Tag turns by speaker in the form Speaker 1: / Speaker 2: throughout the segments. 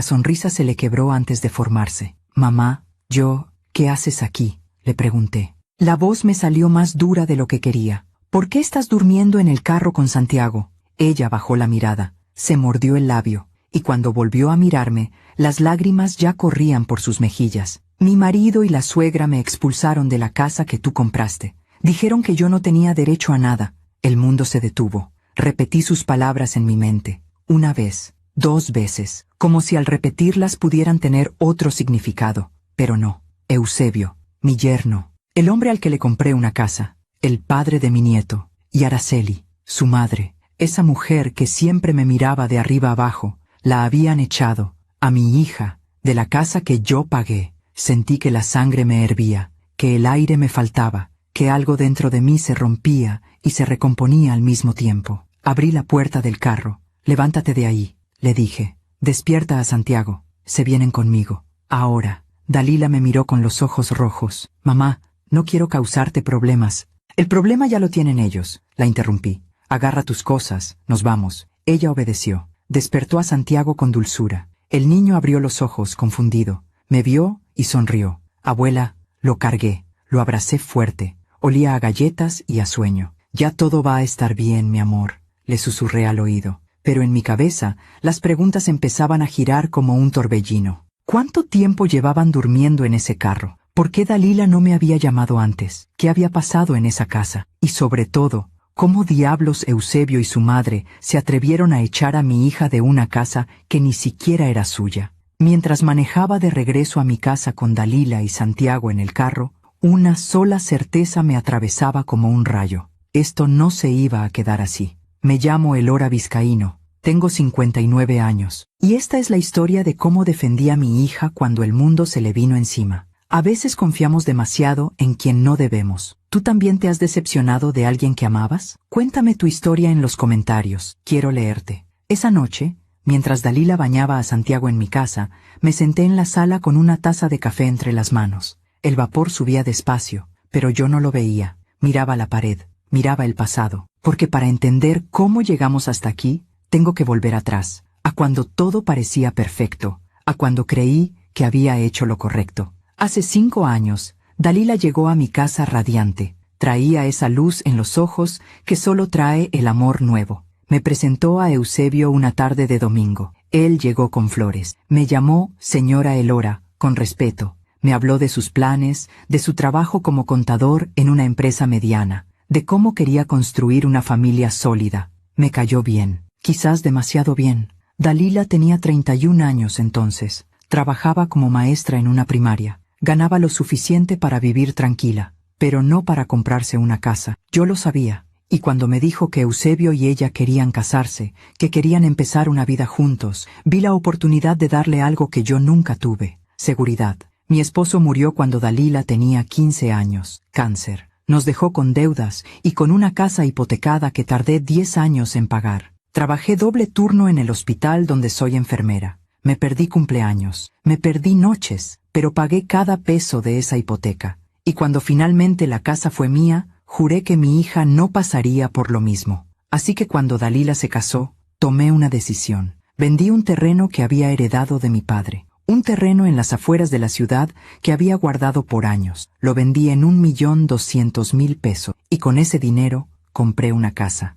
Speaker 1: La sonrisa se le quebró antes de formarse. Mamá, ¿qué haces aquí?, le pregunté. La voz me salió más dura de lo que quería. ¿Por qué estás durmiendo en el carro con Santiago? Ella bajó la mirada, se mordió el labio, y cuando volvió a mirarme, las lágrimas ya corrían por sus mejillas. Mi marido y la suegra me expulsaron de la casa que tú compraste. Dijeron que yo no tenía derecho a nada. El mundo se detuvo. Repetí sus palabras en mi mente. Una vez, 2 veces, como si al repetirlas pudieran tener otro significado. Pero no. Eusebio, mi yerno, el hombre al que le compré una casa, el padre de mi nieto, y Araceli, su madre, esa mujer que siempre me miraba de arriba abajo, la habían echado, a mi hija, de la casa que yo pagué. Sentí que la sangre me hervía, que el aire me faltaba, que algo dentro de mí se rompía y se recomponía al mismo tiempo. Abrí la puerta del carro. Levántate de ahí, le dije. Despierta a Santiago. Se vienen conmigo. Ahora. Dalila me miró con los ojos rojos. Mamá, no quiero causarte problemas. El problema ya lo tienen ellos, la interrumpí. Agarra tus cosas, nos vamos. Ella obedeció. Despertó a Santiago con dulzura. El niño abrió los ojos, confundido. Me vio y sonrió. Abuela, lo cargué, lo abracé fuerte. Olía a galletas y a sueño. Ya todo va a estar bien, mi amor, le susurré al oído. Pero en mi cabeza, las preguntas empezaban a girar como un torbellino. ¿Cuánto tiempo llevaban durmiendo en ese carro? ¿Por qué Dalila no me había llamado antes? ¿Qué había pasado en esa casa? Y sobre todo, ¿cómo diablos Eusebio y su madre se atrevieron a echar a mi hija de una casa que ni siquiera era suya? Mientras manejaba de regreso a mi casa con Dalila y Santiago en el carro, una sola certeza me atravesaba como un rayo. Esto no se iba a quedar así. Me llamo Elora Vizcaíno. Tengo 59 años, y esta es la historia de cómo defendí a mi hija cuando el mundo se le vino encima. A veces confiamos demasiado en quien no debemos. ¿Tú también te has decepcionado de alguien que amabas? Cuéntame tu historia en los comentarios. Quiero leerte. Esa noche, mientras Dalila bañaba a Santiago en mi casa, me senté en la sala con una taza de café entre las manos. El vapor subía despacio, pero yo no lo veía. Miraba la pared, miraba el pasado, porque para entender cómo llegamos hasta aquí, tengo que volver atrás, a cuando todo parecía perfecto, a cuando creí que había hecho lo correcto. Hace 5 años, Dalila llegó a mi casa radiante. Traía esa luz en los ojos que solo trae el amor nuevo. Me presentó a Eusebio una tarde de domingo. Él llegó con flores. Me llamó señora Elora, con respeto. Me habló de sus planes, de su trabajo como contador en una empresa mediana, de cómo quería construir una familia sólida. Me cayó bien. Quizás demasiado bien. Dalila tenía 31 años entonces. Trabajaba como maestra en una primaria. Ganaba lo suficiente para vivir tranquila, pero no para comprarse una casa. Yo lo sabía. Y cuando me dijo que Eusebio y ella querían casarse, que querían empezar una vida juntos, vi la oportunidad de darle algo que yo nunca tuve: seguridad. Mi esposo murió cuando Dalila tenía 15 años. Cáncer. Nos dejó con deudas y con una casa hipotecada que tardé 10 años en pagar. Trabajé doble turno en el hospital donde soy enfermera. Me perdí cumpleaños, me perdí noches, pero pagué cada peso de esa hipoteca. Y cuando finalmente la casa fue mía, juré que mi hija no pasaría por lo mismo. Así que cuando Dalila se casó, tomé una decisión. Vendí un terreno que había heredado de mi padre. Un terreno en las afueras de la ciudad que había guardado por años. Lo vendí en 1.200.000 pesos. Y con ese dinero, compré una casa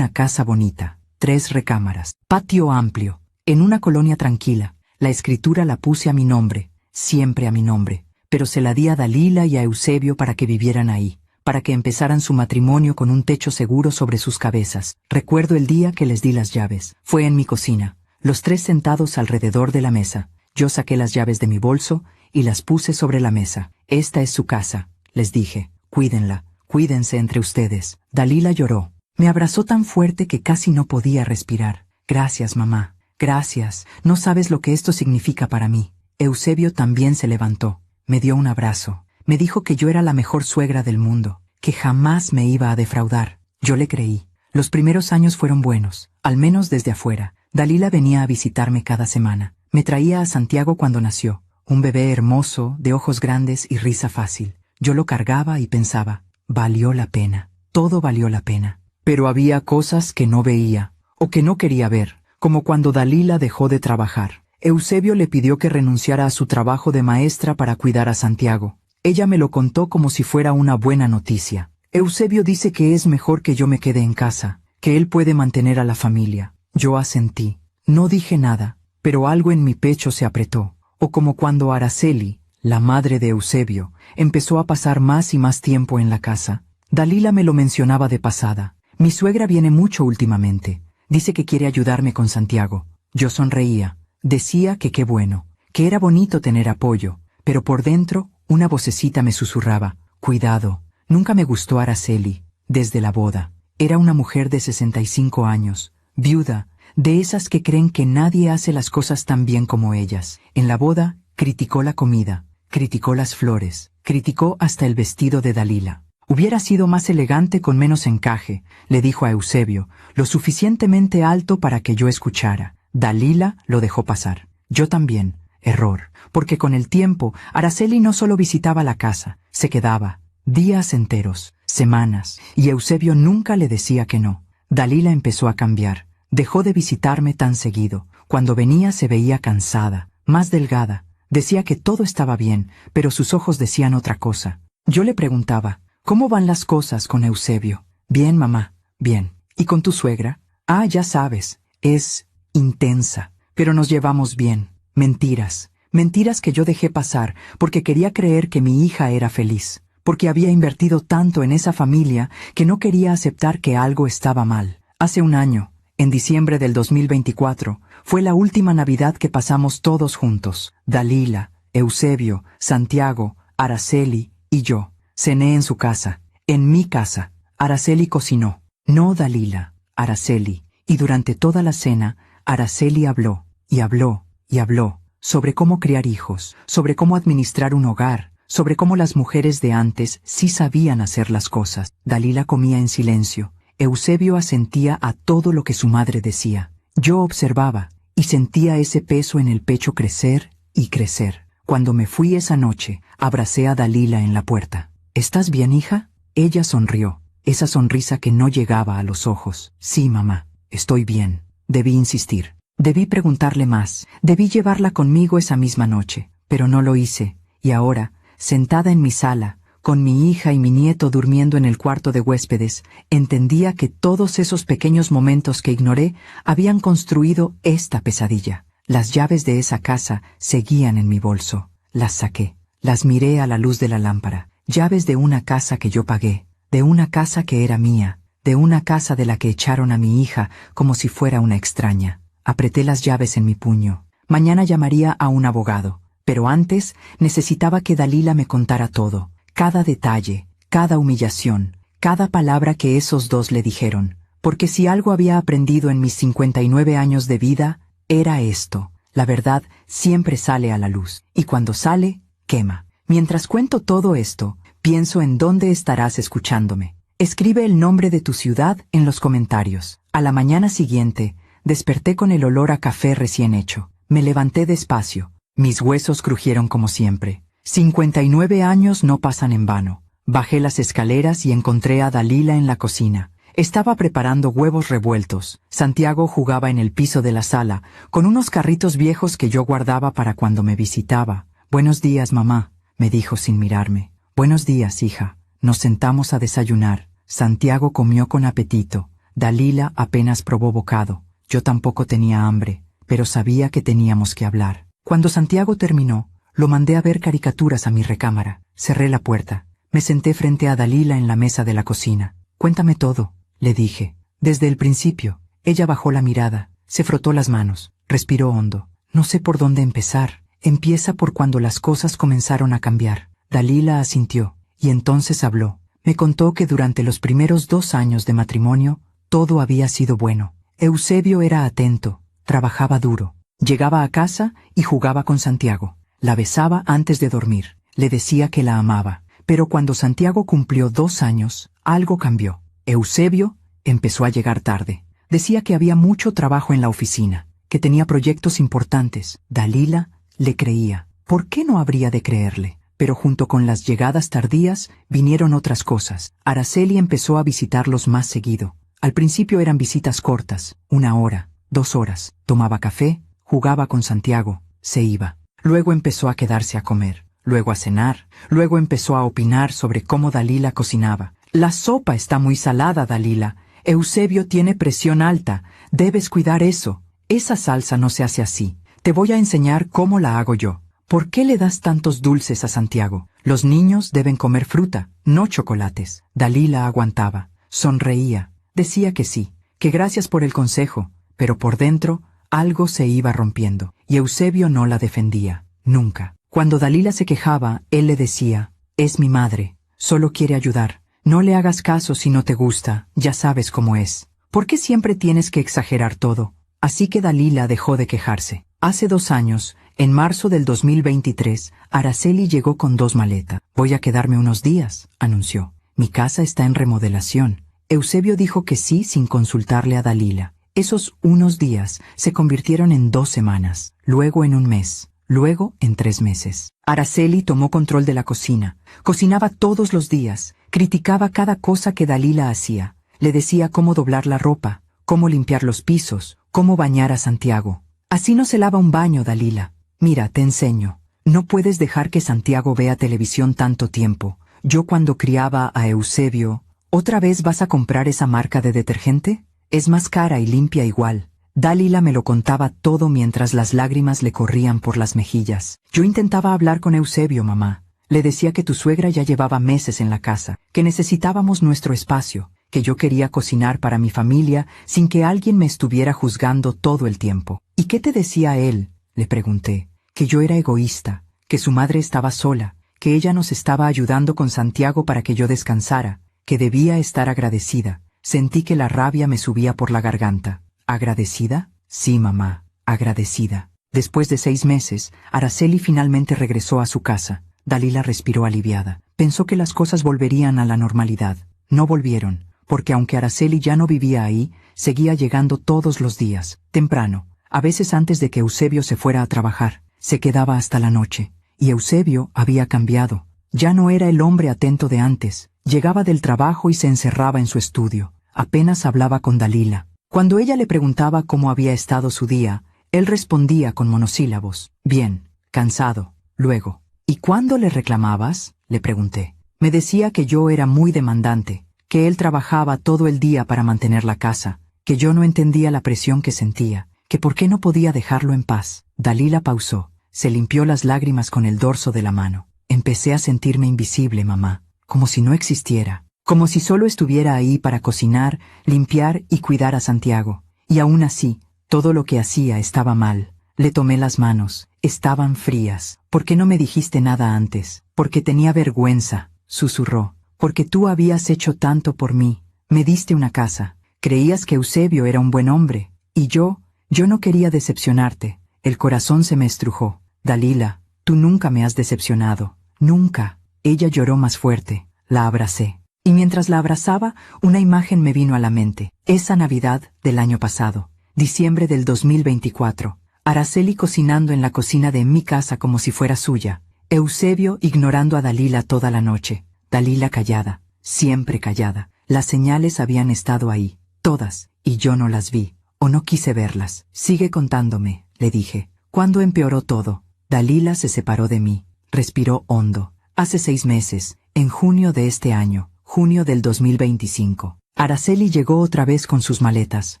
Speaker 1: bonita. 3 recámaras, patio amplio, en una colonia tranquila. La escritura la puse a mi nombre, siempre a mi nombre, pero se la di a Dalila y a Eusebio para que vivieran ahí, para que empezaran su matrimonio con un techo seguro sobre sus cabezas. Recuerdo el día que les di las llaves. Fue en mi cocina, los 3 sentados alrededor de la mesa. Yo saqué las llaves de mi bolso y las puse sobre la mesa. Esta es su casa, les dije. Cuídenla, cuídense entre ustedes. Dalila lloró. Me abrazó tan fuerte que casi no podía respirar. Gracias, mamá. Gracias. No sabes lo que esto significa para mí. Eusebio también se levantó. Me dio un abrazo. Me dijo que yo era la mejor suegra del mundo, que jamás me iba a defraudar. Yo le creí. Los primeros años fueron buenos, al menos desde afuera. Dalila venía a visitarme cada semana. Me traía a Santiago cuando nació. Un bebé hermoso, de ojos grandes y risa fácil. Yo lo cargaba y pensaba, valió la pena. Todo valió la pena. Pero había cosas que no veía, o que no quería ver, como cuando Dalila dejó de trabajar. Eusebio le pidió que renunciara a su trabajo de maestra para cuidar a Santiago. Ella me lo contó como si fuera una buena noticia. Eusebio dice que es mejor que yo me quede en casa, que él puede mantener a la familia. Yo asentí. No dije nada, pero algo en mi pecho se apretó. O como cuando Araceli, la madre de Eusebio, empezó a pasar más y más tiempo en la casa. Dalila me lo mencionaba de pasada. Mi suegra viene mucho últimamente. Dice que quiere ayudarme con Santiago. Yo sonreía. Decía que qué bueno, que era bonito tener apoyo, pero por dentro una vocecita me susurraba, cuidado. Nunca me gustó Araceli, desde la boda. Era una mujer de 65 años, viuda, de esas que creen que nadie hace las cosas tan bien como ellas. En la boda, criticó la comida, criticó las flores, criticó hasta el vestido de Dalila. Hubiera sido más elegante con menos encaje, le dijo a Eusebio, lo suficientemente alto para que yo escuchara. Dalila lo dejó pasar. Yo también. Error. Porque con el tiempo, Araceli no solo visitaba la casa, se quedaba. Días enteros, semanas, y Eusebio nunca le decía que no. Dalila empezó a cambiar. Dejó de visitarme tan seguido. Cuando venía se veía cansada, más delgada. Decía que todo estaba bien, pero sus ojos decían otra cosa. Yo le preguntaba, ¿cómo van las cosas con Eusebio? Bien, mamá, bien. ¿Y con tu suegra? Ah, ya sabes, es intensa, pero nos llevamos bien. Mentiras, mentiras que yo dejé pasar porque quería creer que mi hija era feliz, porque había invertido tanto en esa familia que no quería aceptar que algo estaba mal. Hace un año, en diciembre del 2024, fue la última Navidad que pasamos todos juntos. Dalila, Eusebio, Santiago, Araceli y yo. Cené en su casa, en mi casa. Araceli cocinó. No Dalila, Araceli. Y durante toda la cena, Araceli habló, y habló, y habló, sobre cómo criar hijos, sobre cómo administrar un hogar, sobre cómo las mujeres de antes sí sabían hacer las cosas. Dalila comía en silencio. Eusebio asentía a todo lo que su madre decía. Yo observaba, y sentía ese peso en el pecho crecer y crecer. Cuando me fui esa noche, abracé a Dalila en la puerta. ¿Estás bien, hija? Ella sonrió, esa sonrisa que no llegaba a los ojos. Sí, mamá, estoy bien. Debí insistir. Debí preguntarle más. Debí llevarla conmigo esa misma noche. Pero no lo hice. Y ahora, sentada en mi sala, con mi hija y mi nieto durmiendo en el cuarto de huéspedes, entendía que todos esos pequeños momentos que ignoré habían construido esta pesadilla. Las llaves de esa casa seguían en mi bolso. Las saqué. Las miré a la luz de la lámpara. Llaves de una casa que yo pagué. De una casa que era mía. De una casa de la que echaron a mi hija como si fuera una extraña. Apreté las llaves en mi puño. Mañana llamaría a un abogado, pero antes necesitaba que Dalila me contara todo, cada detalle, cada humillación, cada palabra que esos dos le dijeron, porque si algo había aprendido en mis 59 años de vida, era esto. La verdad siempre sale a la luz, y cuando sale, quema. Mientras cuento todo esto, pienso en dónde estarás escuchándome. Escribe el nombre de tu ciudad en los comentarios. A la mañana siguiente, desperté con el olor a café recién hecho. Me levanté despacio. Mis huesos crujieron como siempre. 59 años no pasan en vano. Bajé las escaleras y encontré a Dalila en la cocina. Estaba preparando huevos revueltos. Santiago jugaba en el piso de la sala, con unos carritos viejos que yo guardaba para cuando me visitaba. Buenos días, mamá, me dijo sin mirarme. Buenos días, hija. Nos sentamos a desayunar. Santiago comió con apetito. Dalila apenas probó bocado. Yo tampoco tenía hambre, pero sabía que teníamos que hablar. Cuando Santiago terminó, lo mandé a ver caricaturas a mi recámara. Cerré la puerta. Me senté frente a Dalila en la mesa de la cocina. Cuéntame todo, le dije. Desde el principio. Ella bajó la mirada, se frotó las manos, respiró hondo. No sé por dónde empezar. Empieza por cuando las cosas comenzaron a cambiar. Dalila asintió, y entonces habló. Me contó que durante los primeros 2 años de matrimonio, todo había sido bueno. Eusebio era atento, trabajaba duro. Llegaba a casa y jugaba con Santiago. La besaba antes de dormir. Le decía que la amaba. Pero cuando Santiago cumplió 2 años, algo cambió. Eusebio empezó a llegar tarde. Decía que había mucho trabajo en la oficina, que tenía proyectos importantes. Dalila le creía. ¿Por qué no habría de creerle? Pero junto con las llegadas tardías vinieron otras cosas. Araceli empezó a visitarlos más seguido. Al principio eran visitas cortas, 1 hora, 2 horas. Tomaba café, jugaba con Santiago, se iba. Luego empezó a quedarse a comer, luego a cenar, luego empezó a opinar sobre cómo Dalila cocinaba. La sopa está muy salada, Dalila. Eusebio tiene presión alta, debes cuidar eso. Esa salsa no se hace así. Te voy a enseñar cómo la hago yo. ¿Por qué le das tantos dulces a Santiago? Los niños deben comer fruta, no chocolates. Dalila aguantaba, sonreía, decía que sí, que gracias por el consejo, pero por dentro algo se iba rompiendo, y Eusebio no la defendía, nunca. Cuando Dalila se quejaba, él le decía, es mi madre, solo quiere ayudar. No le hagas caso si no te gusta, ya sabes cómo es. ¿Por qué siempre tienes que exagerar todo? Así que Dalila dejó de quejarse. Hace 2 años, en marzo del 2023, Araceli llegó con 2 maletas. Voy a quedarme unos días, anunció. Mi casa está en remodelación. Eusebio dijo que sí sin consultarle a Dalila. Esos unos días se convirtieron en 2 semanas, luego en 1 mes, luego en 3 meses. Araceli tomó control de la cocina. Cocinaba todos los días. Criticaba cada cosa que Dalila hacía. Le decía cómo doblar la ropa, cómo limpiar los pisos, cómo bañar a Santiago. Así no se lava un baño, Dalila. Mira, te enseño. No puedes dejar que Santiago vea televisión tanto tiempo. Yo cuando criaba a Eusebio, ¿otra vez vas a comprar esa marca de detergente? Es más cara y limpia igual. Dalila me lo contaba todo mientras las lágrimas le corrían por las mejillas. Yo intentaba hablar con Eusebio, mamá. Le decía que tu suegra ya llevaba meses en la casa, que necesitábamos nuestro espacio, que yo quería cocinar para mi familia sin que alguien me estuviera juzgando todo el tiempo. ¿Y qué te decía él? Le pregunté. Que yo era egoísta, que su madre estaba sola, que ella nos estaba ayudando con Santiago para que yo descansara, que debía estar agradecida. Sentí que la rabia me subía por la garganta. ¿Agradecida? Sí, mamá, agradecida. Después de 6 meses, Araceli finalmente regresó a su casa. Dalila respiró aliviada. Pensó que las cosas volverían a la normalidad. No volvieron, porque aunque Araceli ya no vivía ahí, seguía llegando todos los días, temprano, a veces antes de que Eusebio se fuera a trabajar. Se quedaba hasta la noche. Y Eusebio había cambiado. Ya no era el hombre atento de antes. Llegaba del trabajo y se encerraba en su estudio. Apenas hablaba con Dalila. Cuando ella le preguntaba cómo había estado su día, él respondía con monosílabos. Bien, cansado. Luego. ¿Y cuándo le reclamabas? Le pregunté. Me decía que yo era muy demandante, que él trabajaba todo el día para mantener la casa, que yo no entendía la presión que sentía, que por qué no podía dejarlo en paz. Dalila pausó, se limpió las lágrimas con el dorso de la mano. Empecé a sentirme invisible, mamá, como si no existiera, como si solo estuviera ahí para cocinar, limpiar y cuidar a Santiago. Y aún así, todo lo que hacía estaba mal. Le tomé las manos, estaban frías. ¿Por qué no me dijiste nada antes? Porque tenía vergüenza, susurró. Porque tú habías hecho tanto por mí. Me diste una casa. Creías que Eusebio era un buen hombre. Y yo no quería decepcionarte. El corazón se me estrujó. Dalila, tú nunca me has decepcionado. Nunca. Ella lloró más fuerte. La abracé. Y mientras la abrazaba, una imagen me vino a la mente. Esa Navidad del año pasado. Diciembre del 2024. Araceli cocinando en la cocina de mi casa como si fuera suya. Eusebio ignorando a Dalila toda la noche. Dalila callada, siempre callada. Las señales habían estado ahí, todas, y yo no las vi, o no quise verlas. Sigue contándome, le dije. ¿Cuándo empeoró todo? Dalila se separó de mí, respiró hondo. Hace 6 meses, en junio de este año, junio del 2025. Araceli llegó otra vez con sus maletas.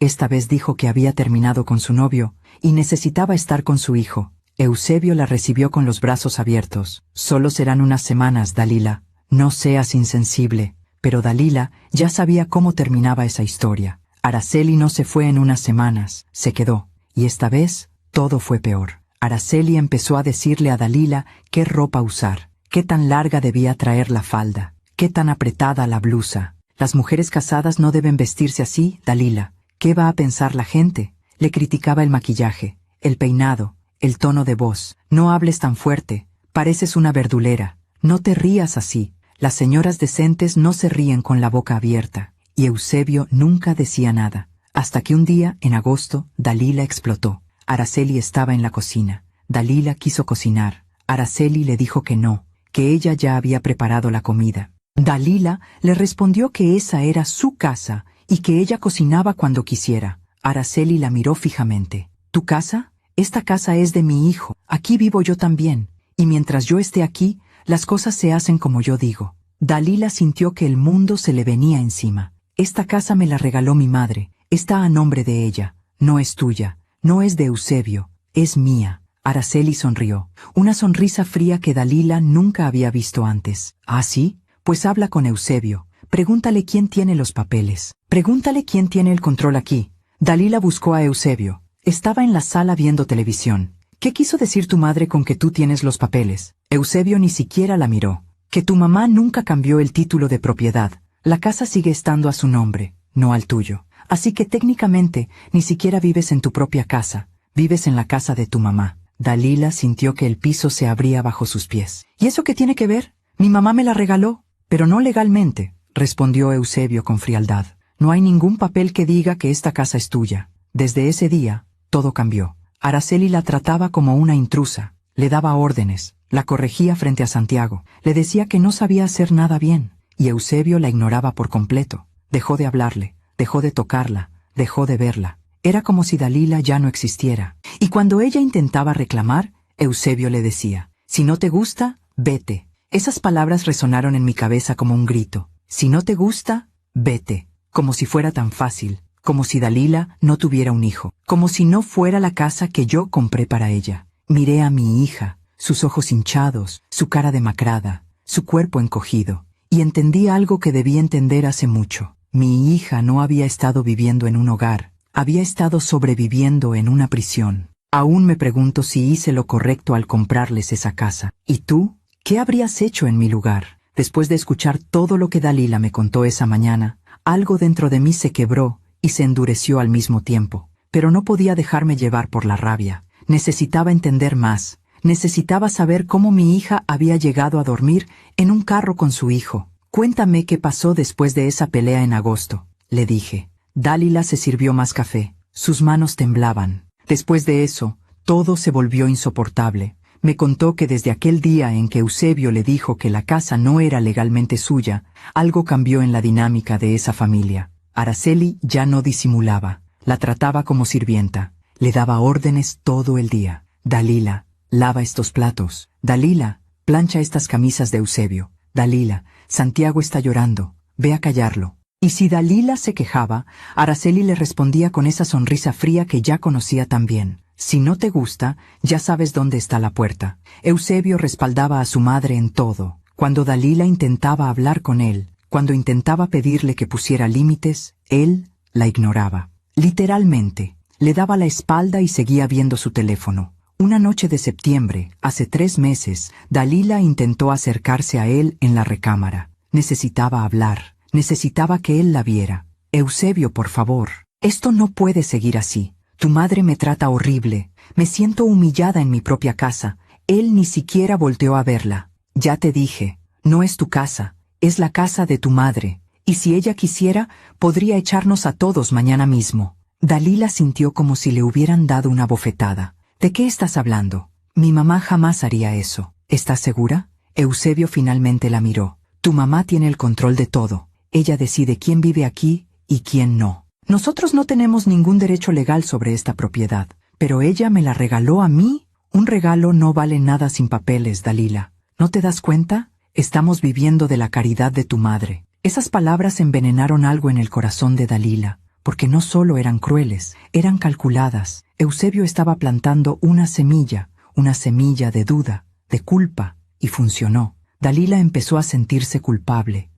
Speaker 1: Esta vez dijo que había terminado con su novio y necesitaba estar con su hijo. Eusebio la recibió con los brazos abiertos. Solo serán unas semanas, Dalila. No seas insensible. Pero Dalila ya sabía cómo terminaba esa historia. Araceli no se fue en unas semanas, se quedó. Y esta vez, todo fue peor. Araceli empezó a decirle a Dalila qué ropa usar, qué tan larga debía traer la falda, qué tan apretada la blusa. Las mujeres casadas no deben vestirse así, Dalila. ¿Qué va a pensar la gente? Le criticaba el maquillaje, el peinado, el tono de voz. No hables tan fuerte, pareces una verdulera. No te rías así. Las señoras decentes no se ríen con la boca abierta. Y Eusebio nunca decía nada. Hasta que un día, en agosto, Dalila explotó. Araceli estaba en la cocina. Dalila quiso cocinar. Araceli le dijo que no, que ella ya había preparado la comida. Dalila le respondió que esa era su casa y que ella cocinaba cuando quisiera. Araceli la miró fijamente. ¿Tu casa? Esta casa es de mi hijo, aquí vivo yo también, y mientras yo esté aquí, las cosas se hacen como yo digo. Dalila sintió que el mundo se le venía encima. Esta casa me la regaló mi madre, está a nombre de ella, no es tuya, no es de Eusebio, es mía. Araceli sonrió, una sonrisa fría que Dalila nunca había visto antes. ¿Ah, sí? Pues habla con Eusebio, pregúntale quién tiene los papeles, pregúntale quién tiene el control aquí. Dalila buscó a Eusebio, estaba en la sala viendo televisión. ¿Qué quiso decir tu madre con que tú tienes los papeles? Eusebio ni siquiera la miró. Que tu mamá nunca cambió el título de propiedad. La casa sigue estando a su nombre, no al tuyo. Así que técnicamente ni siquiera vives en tu propia casa, vives en la casa de tu mamá. Dalila sintió que el piso se abría bajo sus pies. ¿Y eso qué tiene que ver? Mi mamá me la regaló, pero no legalmente, respondió Eusebio con frialdad. No hay ningún papel que diga que esta casa es tuya. Desde ese día, todo cambió. Araceli la trataba como una intrusa, le daba órdenes, la corregía frente a Santiago, le decía que no sabía hacer nada bien, y Eusebio la ignoraba por completo. Dejó de hablarle, dejó de tocarla, dejó de verla. Era como si Dalila ya no existiera. Y cuando ella intentaba reclamar, Eusebio le decía, si no te gusta, vete. Esas palabras resonaron en mi cabeza como un grito. Si no te gusta, vete. Como si fuera tan fácil, como si Dalila no tuviera un hijo, como si no fuera la casa que yo compré para ella. Miré a mi hija, sus ojos hinchados, su cara demacrada, su cuerpo encogido, y entendí algo que debí entender hace mucho. Mi hija no había estado viviendo en un hogar, había estado sobreviviendo en una prisión. Aún me pregunto si hice lo correcto al comprarles esa casa. ¿Y tú? ¿Qué habrías hecho en mi lugar? Después de escuchar todo lo que Dalila me contó esa mañana, algo dentro de mí se quebró y se endureció al mismo tiempo. Pero no podía dejarme llevar por la rabia. Necesitaba entender más. Necesitaba saber cómo mi hija había llegado a dormir en un carro con su hijo. Cuéntame qué pasó después de esa pelea en agosto, le dije. Dalila se sirvió más café. Sus manos temblaban. Después de eso, todo se volvió insoportable. Me contó que desde aquel día en que Eusebio le dijo que la casa no era legalmente suya, algo cambió en la dinámica de esa familia. Araceli ya no disimulaba. La trataba como sirvienta. Le daba órdenes todo el día. Dalila, lava estos platos. Dalila, plancha estas camisas de Eusebio. Dalila, Santiago está llorando. Ve a callarlo. Y si Dalila se quejaba, Araceli le respondía con esa sonrisa fría que ya conocía tan bien. Si no te gusta, ya sabes dónde está la puerta. Eusebio respaldaba a su madre en todo. Cuando Dalila intentaba hablar con él, cuando intentaba pedirle que pusiera límites, él la ignoraba. Literalmente, le daba la espalda y seguía viendo su teléfono. Una noche de septiembre, hace 3 meses, Dalila intentó acercarse a él en la recámara. Necesitaba hablar. Necesitaba que él la viera. Eusebio, por favor, esto no puede seguir así. Tu madre me trata horrible. Me siento humillada en mi propia casa. Él ni siquiera volteó a verla. Ya te dije, no es tu casa, es la casa de tu madre. Y si ella quisiera, podría echarnos a todos mañana mismo. Dalila sintió como si le hubieran dado una bofetada. ¿De qué estás hablando? Mi mamá jamás haría eso. ¿Estás segura? Eusebio finalmente la miró. Tu mamá tiene el control de todo. Ella decide quién vive aquí y quién no. Nosotros no tenemos ningún derecho legal sobre esta propiedad, pero ella me la regaló a mí. Un regalo no vale nada sin papeles, Dalila. ¿No te das cuenta? Estamos viviendo de la caridad de tu madre. Esas palabras envenenaron algo en el corazón de Dalila, porque no solo eran crueles, eran calculadas. Eusebio estaba plantando una semilla de duda, de culpa, y funcionó. Dalila empezó a sentirse culpable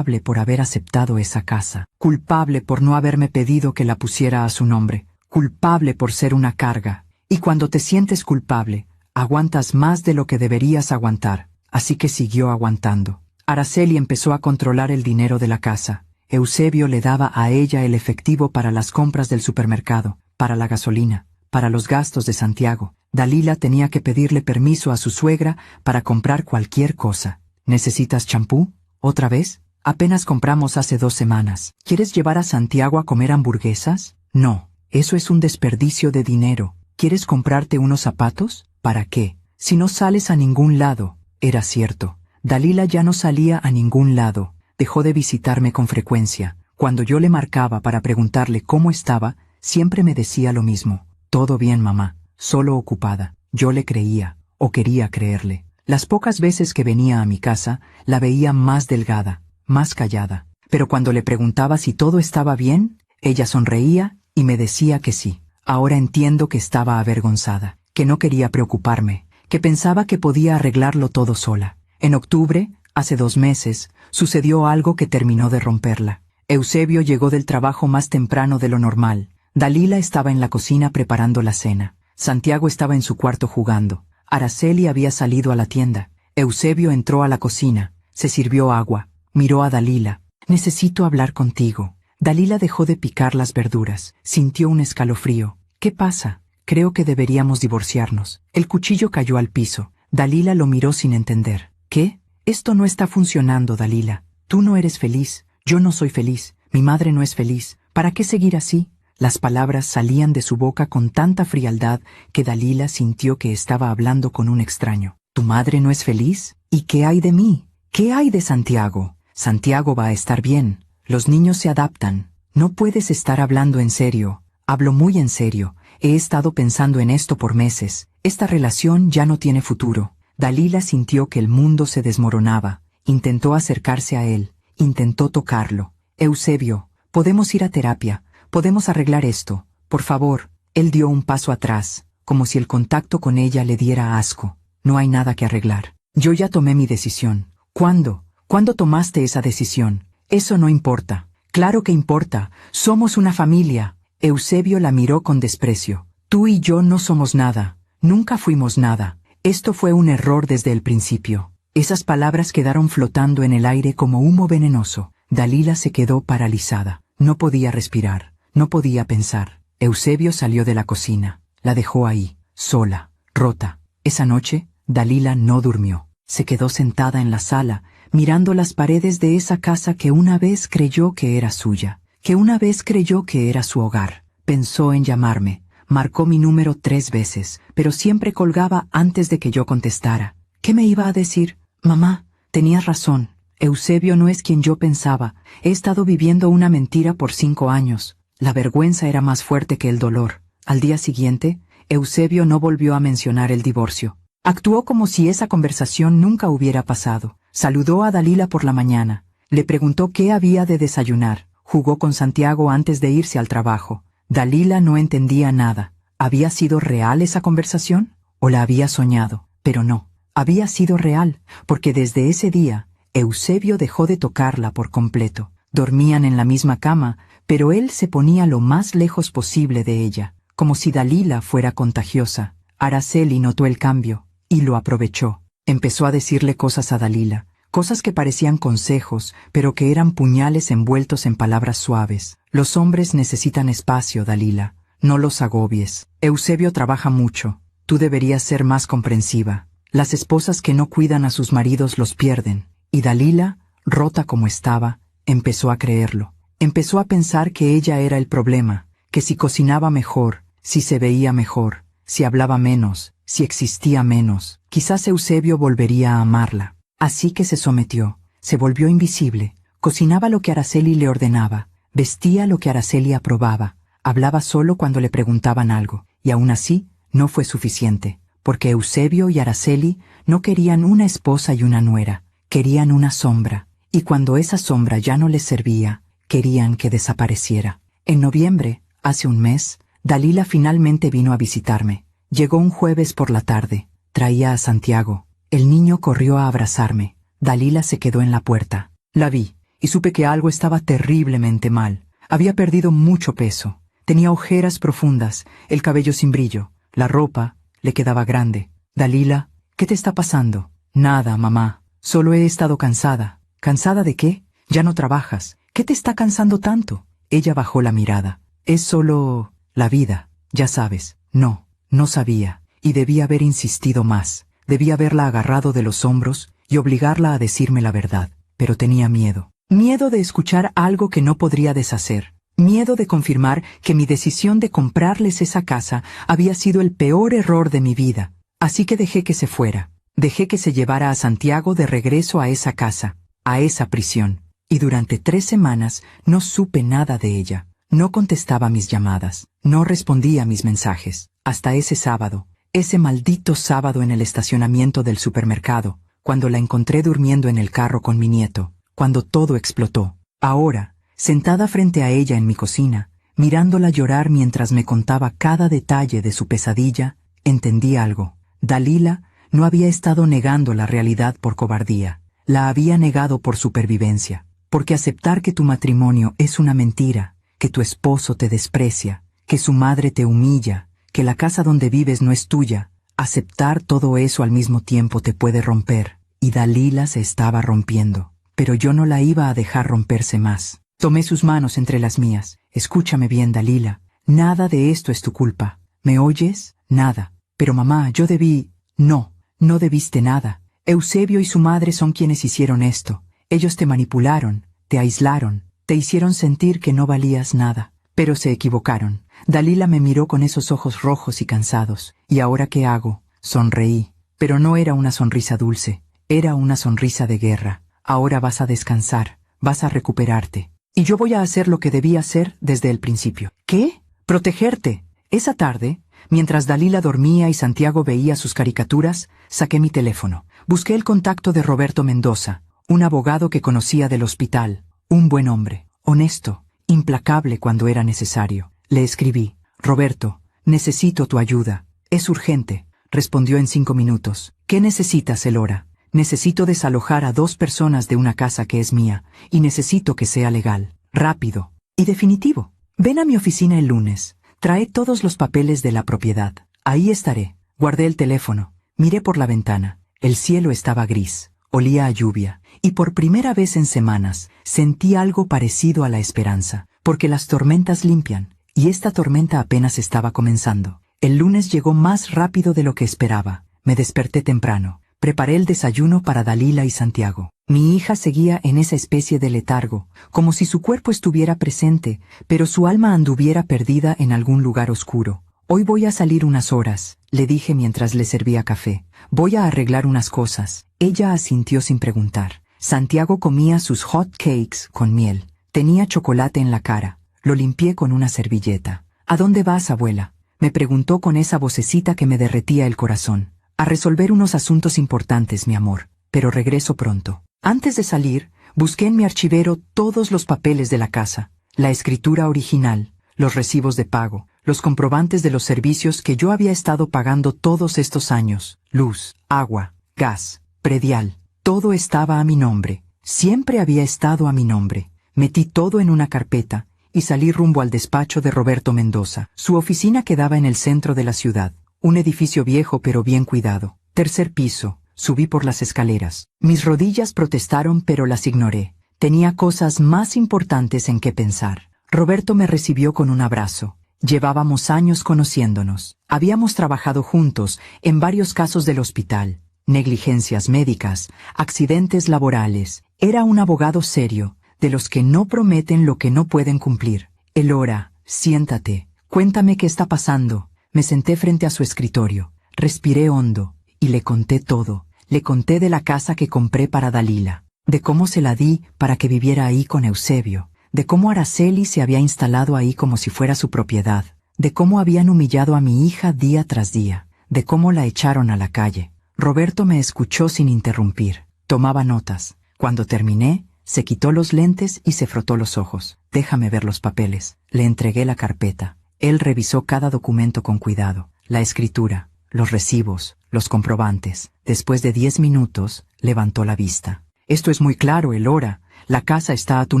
Speaker 1: por haber aceptado esa casa, culpable por no haberme pedido que la pusiera a su nombre, culpable por ser una carga. Y cuando te sientes culpable, aguantas más de lo que deberías aguantar, así que siguió aguantando. Araceli empezó a controlar el dinero de la casa. Eusebio le daba a ella el efectivo para las compras del supermercado, para la gasolina, para los gastos de Santiago. Dalila tenía que pedirle permiso a su suegra para comprar cualquier cosa. ¿Necesitas champú? ¿Otra vez? Apenas compramos hace 2 semanas. ¿Quieres llevar a Santiago a comer hamburguesas? No, eso es un desperdicio de dinero. ¿Quieres comprarte unos zapatos? ¿Para qué? Si no sales a ningún lado. Era cierto. Dalila ya no salía a ningún lado. Dejó de visitarme con frecuencia. Cuando yo le marcaba para preguntarle cómo estaba, siempre me decía lo mismo. Todo bien, mamá. solo ocupada. Yo le creía, o quería creerle. Las pocas veces que venía a mi casa, la veía más delgada, más callada. Pero cuando le preguntaba si todo estaba bien, ella sonreía y me decía que sí. Ahora entiendo que estaba avergonzada, que no quería preocuparme, que pensaba que podía arreglarlo todo sola. En octubre, hace 2 meses, sucedió algo que terminó de romperla. Eusebio llegó del trabajo más temprano de lo normal. Dalila estaba en la cocina preparando la cena. Santiago estaba en su cuarto jugando. Araceli había salido a la tienda. Eusebio entró a la cocina, se sirvió agua, miró a Dalila. «Necesito hablar contigo». Dalila dejó de picar las verduras, sintió un escalofrío. «¿Qué pasa? Creo que deberíamos divorciarnos». El cuchillo cayó al piso. Dalila lo miró sin entender. «¿Qué? Esto no está funcionando, Dalila. Tú no eres feliz, yo no soy feliz, mi madre no es feliz. ¿Para qué seguir así?». Las palabras salían de su boca con tanta frialdad que Dalila sintió que estaba hablando con un extraño. «¿Tu madre no es feliz? ¿Y qué hay de mí? ¿Qué hay de Santiago? Santiago va a estar bien. Los niños se adaptan. No puedes estar hablando en serio». «Hablo muy en serio. He estado pensando en esto por meses. Esta relación ya no tiene futuro». Dalila sintió que el mundo se desmoronaba. Intentó acercarse a él. Intentó tocarlo. «Eusebio, podemos ir a terapia. Podemos arreglar esto. Por favor». Él dio un paso atrás, como si el contacto con ella le diera asco. «No hay nada que arreglar. Yo ya tomé mi decisión». «¿Cuándo? ¿Cuándo tomaste esa decisión?» «Eso no importa». «Claro que importa. Somos una familia». Eusebio la miró con desprecio. «Tú y yo no somos nada. Nunca fuimos nada. Esto fue un error desde el principio». Esas palabras quedaron flotando en el aire como humo venenoso. Dalila se quedó paralizada. No podía respirar. No podía pensar. Eusebio salió de la cocina. La dejó ahí, sola, rota. Esa noche, Dalila no durmió. Se quedó sentada en la sala, mirando las paredes de esa casa que una vez creyó que era suya, que una vez creyó que era su hogar. Pensó en llamarme. Marcó mi número 3 veces, pero siempre colgaba antes de que yo contestara. ¿Qué me iba a decir? «Mamá, tenías razón. Eusebio no es quien yo pensaba. He estado viviendo una mentira por 5 años». La vergüenza era más fuerte que el dolor. Al día siguiente, Eusebio no volvió a mencionar el divorcio. Actuó como si esa conversación nunca hubiera pasado. Saludó a Dalila por la mañana. Le preguntó qué había de desayunar. Jugó con Santiago antes de irse al trabajo. Dalila no entendía nada. ¿Había sido real esa conversación? ¿O la había soñado? Pero no. Había sido real, porque desde ese día, Eusebio dejó de tocarla por completo. Dormían en la misma cama, pero él se ponía lo más lejos posible de ella, como si Dalila fuera contagiosa. Araceli notó el cambio, y lo aprovechó. Empezó a decirle cosas a Dalila, cosas que parecían consejos, pero que eran puñales envueltos en palabras suaves. «Los hombres necesitan espacio, Dalila. No los agobies. Eusebio trabaja mucho. Tú deberías ser más comprensiva. Las esposas que no cuidan a sus maridos los pierden». Y Dalila, rota como estaba, empezó a creerlo. Empezó a pensar que ella era el problema, que si cocinaba mejor, si se veía mejor, si hablaba menos, si existía menos, quizás Eusebio volvería a amarla. Así que se sometió, se volvió invisible, cocinaba lo que Araceli le ordenaba, vestía lo que Araceli aprobaba, hablaba solo cuando le preguntaban algo, y aún así no fue suficiente. Porque Eusebio y Araceli no querían una esposa y una nuera, querían una sombra, y cuando esa sombra ya no les servía, querían que desapareciera. En noviembre, hace un mes, Dalila finalmente vino a visitarme. Llegó un jueves por la tarde, traía a Santiago. El niño corrió a abrazarme. Dalila se quedó en la puerta. La vi, y supe que algo estaba terriblemente mal. Había perdido mucho peso, tenía ojeras profundas, el cabello sin brillo, la ropa le quedaba grande. «Dalila, ¿qué te está pasando?» «Nada, mamá. Solo he estado cansada». «¿Cansada de qué? Ya no trabajas. ¿Qué te está cansando tanto?» Ella bajó la mirada. «Es solo la vida, ya sabes». No sabía, y debía haber insistido más. Debía haberla agarrado de los hombros y obligarla a decirme la verdad. Pero tenía miedo. Miedo de escuchar algo que no podría deshacer. Miedo de confirmar que mi decisión de comprarles esa casa había sido el peor error de mi vida. Así que dejé que se fuera. Dejé que se llevara a Santiago de regreso a esa casa, a esa prisión. Y durante 3 semanas no supe nada de ella. No contestaba mis llamadas. No respondía mis mensajes. hasta ese sábado, ese maldito sábado en el estacionamiento del supermercado, cuando la encontré durmiendo en el carro con mi nieto, cuando todo explotó. Ahora, sentada frente a ella en mi cocina, mirándola llorar mientras me contaba cada detalle de su pesadilla, entendí algo. Dalila no había estado negando la realidad por cobardía, la había negado por supervivencia, porque aceptar que tu matrimonio es una mentira, que tu esposo te desprecia, que su madre te humilla, que la casa donde vives no es tuya, aceptar todo eso al mismo tiempo te puede romper, y Dalila se estaba rompiendo, pero yo no la iba a dejar romperse más. Tomé sus manos entre las mías. Escúchame bien, Dalila, nada de esto es tu culpa. ¿Me oyes? Nada. Pero mamá, yo debí... No debiste nada. Eusebio y su madre son quienes hicieron esto. Ellos te manipularon, te aislaron, te hicieron sentir que no valías nada. Pero se equivocaron. Dalila me miró con esos ojos rojos y cansados. ¿Y ahora qué hago? Sonreí. Pero no era una sonrisa dulce. Era una sonrisa de guerra. Ahora vas a descansar. Vas a recuperarte. Y yo voy a hacer lo que debía hacer desde el principio. ¿Qué? Protegerte. Esa tarde, mientras Dalila dormía y Santiago veía sus caricaturas, saqué mi teléfono. Busqué el contacto de Roberto Mendoza, un abogado que conocía del hospital, un buen hombre, honesto, implacable cuando era necesario. Le escribí: Roberto, necesito tu ayuda. Es urgente. Respondió en 5 minutos. ¿Qué necesitas, Elora? Necesito desalojar a 2 personas de una casa que es mía, y necesito que sea legal, rápido y definitivo. Ven a mi oficina el lunes. Trae todos los papeles de la propiedad. Ahí estaré. Guardé el teléfono. Miré por la ventana. El cielo estaba gris. Olía a lluvia. Y por primera vez en semanas, sentí algo parecido a la esperanza. Porque las tormentas limpian. Y esta tormenta apenas estaba comenzando. El lunes llegó más rápido de lo que esperaba. Me desperté temprano. Preparé el desayuno para Dalila y Santiago. Mi hija seguía en esa especie de letargo, como si su cuerpo estuviera presente, pero su alma anduviera perdida en algún lugar oscuro. Hoy voy a salir unas horas, le dije mientras le servía café. Voy a arreglar unas cosas. Ella asintió sin preguntar. Santiago comía sus hot cakes con miel. Tenía chocolate en la cara. Lo limpié con una servilleta. ¿A dónde vas, abuela?, me preguntó con esa vocecita que me derretía el corazón. A resolver unos asuntos importantes, mi amor, pero regreso pronto. Antes de salir, busqué en mi archivero todos los papeles de la casa, la escritura original, los recibos de pago, los comprobantes de los servicios que yo había estado pagando todos estos años: luz, agua, gas, predial. Todo estaba a mi nombre. Siempre había estado a mi nombre. Metí todo en una carpeta y salí rumbo al despacho de Roberto Mendoza. Su oficina quedaba en el centro de la ciudad. Un edificio viejo pero bien cuidado. 3er piso. Subí por las escaleras. Mis rodillas protestaron, pero las ignoré. Tenía cosas más importantes en que pensar. Roberto me recibió con un abrazo. Llevábamos años conociéndonos. Habíamos trabajado juntos en varios casos del hospital. Negligencias médicas, accidentes laborales. Era un abogado serio, de los que no prometen lo que no pueden cumplir. Elora, siéntate. Cuéntame qué está pasando. Me senté frente a su escritorio, respiré hondo, y le conté todo. Le conté de la casa que compré para Dalila, de cómo se la di para que viviera ahí con Eusebio, de cómo Araceli se había instalado ahí como si fuera su propiedad, de cómo habían humillado a mi hija día tras día, de cómo la echaron a la calle. Roberto me escuchó sin interrumpir. Tomaba notas. Cuando terminé, se quitó los lentes y se frotó los ojos. Déjame ver los papeles. Le entregué la carpeta. Él revisó cada documento con cuidado, la escritura, los recibos, los comprobantes. Después de 10 minutos, levantó la vista. Esto es muy claro, Elora. La casa está a tu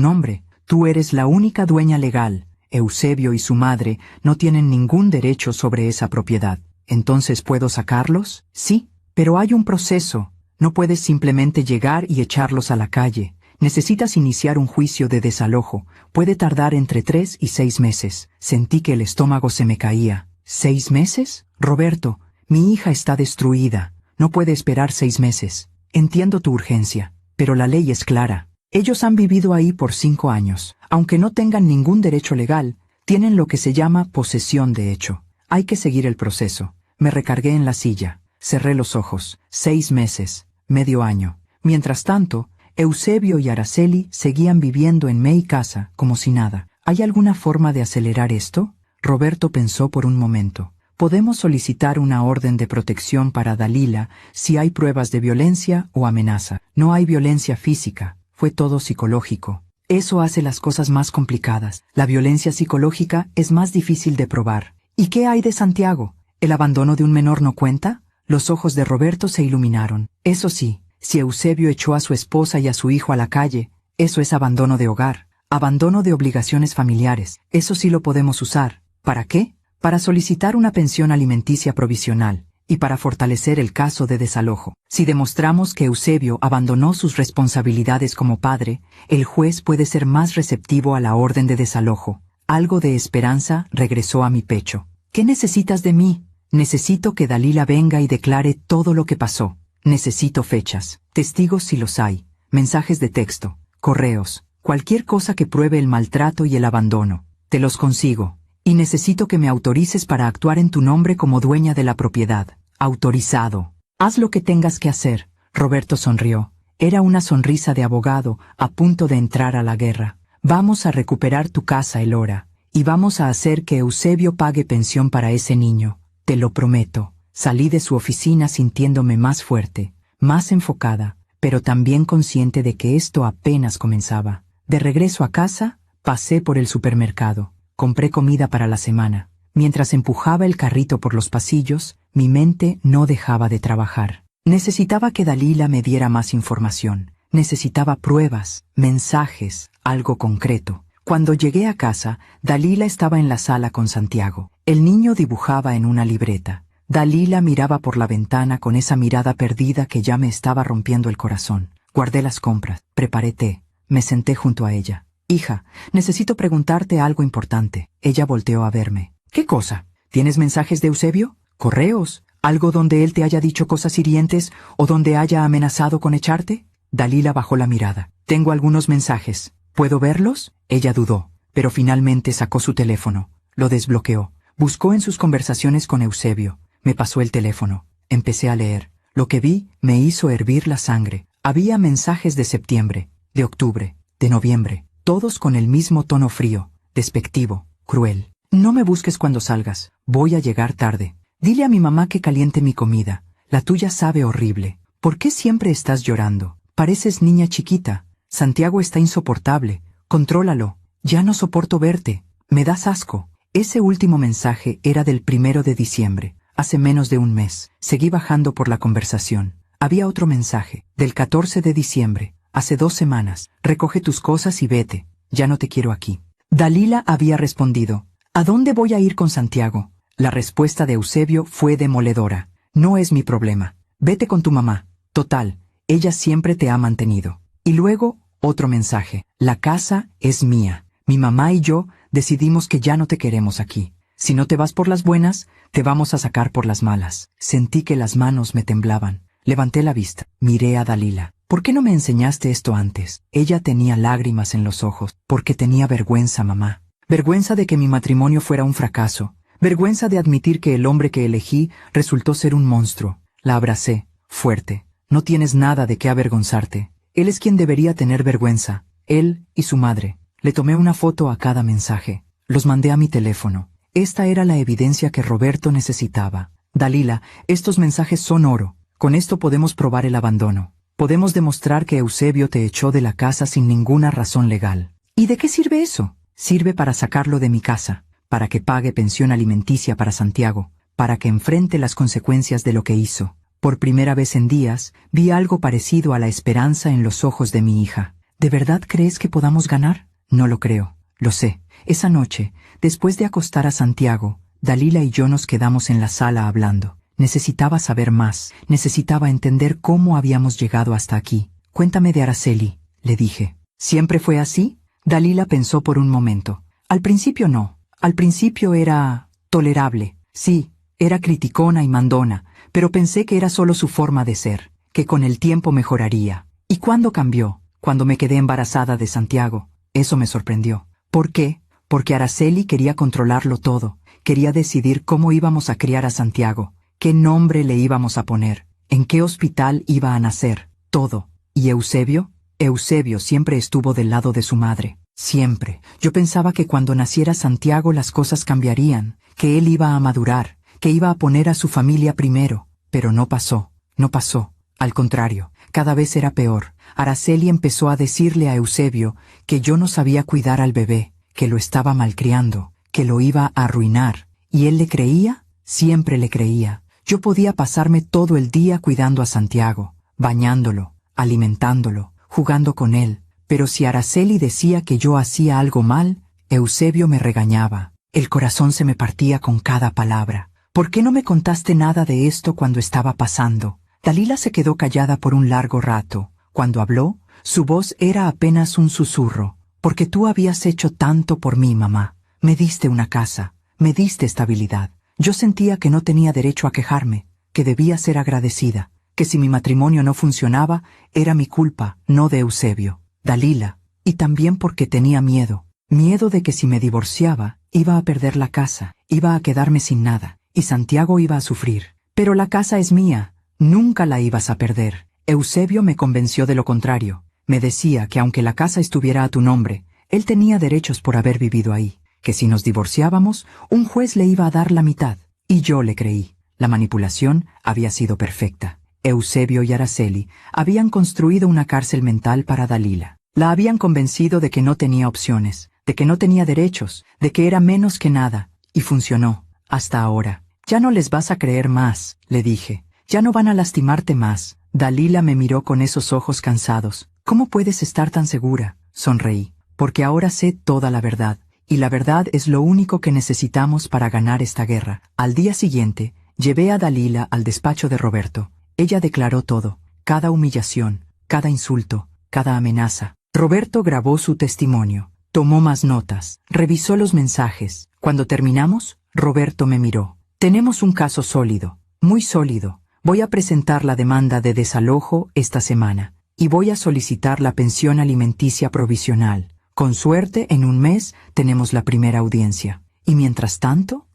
Speaker 1: nombre. Tú eres la única dueña legal. Eusebio y su madre no tienen ningún derecho sobre esa propiedad. ¿Entonces puedo sacarlos? Sí, pero hay un proceso. No puedes simplemente llegar y echarlos a la calle. Necesitas iniciar un juicio de desalojo. Puede tardar entre 3 y 6 meses. Sentí que el estómago se me caía. ¿6 meses? Roberto, mi hija está destruida. No puede esperar 6 meses. Entiendo tu urgencia, pero la ley es clara. Ellos han vivido ahí por 5 años. Aunque no tengan ningún derecho legal, tienen lo que se llama posesión de hecho. Hay que seguir el proceso. Me recargué en la silla. Cerré los ojos. 6 meses. Medio año. Mientras tanto, Eusebio y Araceli seguían viviendo en mi casa como si nada. ¿Hay alguna forma de acelerar esto? Roberto pensó por un momento. Podemos solicitar una orden de protección para Dalila si hay pruebas de violencia o amenaza. No hay violencia física, fue todo psicológico. Eso hace las cosas más complicadas. La violencia psicológica es más difícil de probar. ¿Y qué hay de Santiago? ¿El abandono de un menor no cuenta? Los ojos de Roberto se iluminaron. Eso sí, si Eusebio echó a su esposa y a su hijo a la calle, eso es abandono de hogar, abandono de obligaciones familiares. Eso sí lo podemos usar. ¿Para qué? Para solicitar una pensión alimenticia provisional y para fortalecer el caso de desalojo. Si demostramos que Eusebio abandonó sus responsabilidades como padre, el juez puede ser más receptivo a la orden de desalojo. Algo de esperanza regresó a mi pecho. ¿Qué necesitas de mí? Necesito que Dalila venga y declare todo lo que pasó. Necesito fechas, testigos si los hay, mensajes de texto, correos, cualquier cosa que pruebe el maltrato y el abandono. Te los consigo. Y necesito que me autorices para actuar en tu nombre como dueña de la propiedad. Autorizado. Haz lo que tengas que hacer. Roberto sonrió. Era una sonrisa de abogado a punto de entrar a la guerra. Vamos a recuperar tu casa, Elora, y vamos a hacer que Eusebio pague pensión para ese niño. Te lo prometo. Salí de su oficina sintiéndome más fuerte, más enfocada, pero también consciente de que esto apenas comenzaba. De regreso a casa, pasé por el supermercado. Compré comida para la semana. Mientras empujaba el carrito por los pasillos, mi mente no dejaba de trabajar. Necesitaba que Dalila me diera más información. Necesitaba pruebas, mensajes, algo concreto. Cuando llegué a casa, Dalila estaba en la sala con Santiago. El niño dibujaba en una libreta. Dalila miraba por la ventana con esa mirada perdida que ya me estaba rompiendo el corazón. Guardé las compras, preparé té, me senté junto a ella. Hija, necesito preguntarte algo importante. Ella volteó a verme. ¿Qué cosa? ¿Tienes mensajes de Eusebio? ¿Correos? ¿Algo donde él te haya dicho cosas hirientes o donde haya amenazado con echarte? Dalila bajó la mirada. Tengo algunos mensajes. ¿Puedo verlos? Ella dudó, pero finalmente sacó su teléfono. Lo desbloqueó. Buscó en sus conversaciones con Eusebio. Me pasó el teléfono. Empecé a leer. Lo que vi me hizo hervir la sangre. Había mensajes de septiembre, de octubre, de noviembre. Todos con el mismo tono frío, despectivo, cruel. No me busques cuando salgas, voy a llegar tarde. Dile a mi mamá que caliente mi comida. La tuya sabe horrible. ¿Por qué siempre estás llorando? Pareces niña chiquita. Santiago está insoportable. Contrólalo. Ya no soporto verte. Me das asco. Ese último mensaje era del 1 de diciembre, hace menos de un mes. Seguí bajando por la conversación. Había otro mensaje, del 14 de diciembre. Hace 2 semanas, recoge tus cosas y vete, ya no te quiero aquí. Dalila había respondido, ¿a dónde voy a ir con Santiago? La respuesta de Eusebio fue demoledora. No es mi problema. Vete con tu mamá. Total, ella siempre te ha mantenido. Y luego, otro mensaje. La casa es mía. Mi mamá y yo decidimos que ya no te queremos aquí. Si no te vas por las buenas, te vamos a sacar por las malas. Sentí que las manos me temblaban. Levanté la vista. Miré a Dalila. ¿Por qué no me enseñaste esto antes? Ella tenía lágrimas en los ojos, porque tenía vergüenza, mamá. Vergüenza de que mi matrimonio fuera un fracaso. Vergüenza de admitir que el hombre que elegí resultó ser un monstruo. La abracé, fuerte. No tienes nada de qué avergonzarte. Él es quien debería tener vergüenza. Él y su madre. Le tomé una foto a cada mensaje. Los mandé a mi teléfono. Esta era la evidencia que Roberto necesitaba. Dalila, estos mensajes son oro. Con esto podemos probar el abandono. Podemos demostrar que Eusebio te echó de la casa sin ninguna razón legal. ¿Y de qué sirve eso? Sirve para sacarlo de mi casa, para que pague pensión alimenticia para Santiago, para que enfrente las consecuencias de lo que hizo. Por primera vez en días, vi algo parecido a la esperanza en los ojos de mi hija. ¿De verdad crees que podamos ganar? No lo creo. Lo sé. Esa noche, después de acostar a Santiago, Dalila y yo nos quedamos en la sala hablando. Necesitaba saber más, necesitaba entender cómo habíamos llegado hasta aquí. Cuéntame de Araceli, le dije. ¿Siempre fue así? Dalila pensó por un momento. Al principio no. Al principio era tolerable. Sí, era criticona y mandona, pero pensé que era solo su forma de ser, que con el tiempo mejoraría. ¿Y cuándo cambió? Cuando me quedé embarazada de Santiago. Eso me sorprendió. ¿Por qué? Porque Araceli quería controlarlo todo. Quería decidir cómo íbamos a criar a Santiago. ¿Qué nombre le íbamos a poner? ¿En qué hospital iba a nacer? Todo. ¿Y Eusebio? Eusebio siempre estuvo del lado de su madre. Siempre. Yo pensaba que cuando naciera Santiago las cosas cambiarían, que él iba a madurar, que iba a poner a su familia primero, pero no pasó, no pasó. Al contrario, cada vez era peor. Araceli empezó a decirle a Eusebio que yo no sabía cuidar al bebé, que lo estaba malcriando, que lo iba a arruinar. ¿Y él le creía? Siempre le creía. Yo podía pasarme todo el día cuidando a Santiago, bañándolo, alimentándolo, jugando con él. Pero si Araceli decía que yo hacía algo mal, Eusebio me regañaba. El corazón se me partía con cada palabra. ¿Por qué no me contaste nada de esto cuando estaba pasando? Dalila se quedó callada por un largo rato. Cuando habló, su voz era apenas un susurro. Porque tú habías hecho tanto por mí, mamá. Me diste una casa, me diste estabilidad. Yo sentía que no tenía derecho a quejarme, que debía ser agradecida, que si mi matrimonio no funcionaba, era mi culpa, no de Eusebio. Dalila, y también porque tenía miedo. Miedo de que si me divorciaba, iba a perder la casa, iba a quedarme sin nada, y Santiago iba a sufrir. Pero la casa es mía, nunca la ibas a perder. Eusebio me convenció de lo contrario. Me decía que aunque la casa estuviera a tu nombre, él tenía derechos por haber vivido ahí, que si nos divorciábamos, un juez le iba a dar la mitad. Y yo le creí. La manipulación había sido perfecta. Eusebio y Araceli habían construido una cárcel mental para Dalila. La habían convencido de que no tenía opciones, de que no tenía derechos, de que era menos que nada, y funcionó, hasta ahora. Ya no les vas a creer más, le dije. Ya no van a lastimarte más. Dalila me miró con esos ojos cansados. ¿Cómo puedes estar tan segura? Sonreí. Porque ahora sé toda la verdad, y la verdad es lo único que necesitamos para ganar esta guerra. Al día siguiente, llevé a Dalila al despacho de Roberto. Ella declaró todo, cada humillación, cada insulto, cada amenaza. Roberto grabó su testimonio, tomó más notas, revisó los mensajes. Cuando terminamos, Roberto me miró. Tenemos un caso sólido, muy sólido. Voy a presentar la demanda de desalojo esta semana, y voy a solicitar la pensión alimenticia provisional. Con suerte, en un mes tenemos la primera audiencia. Y mientras tanto,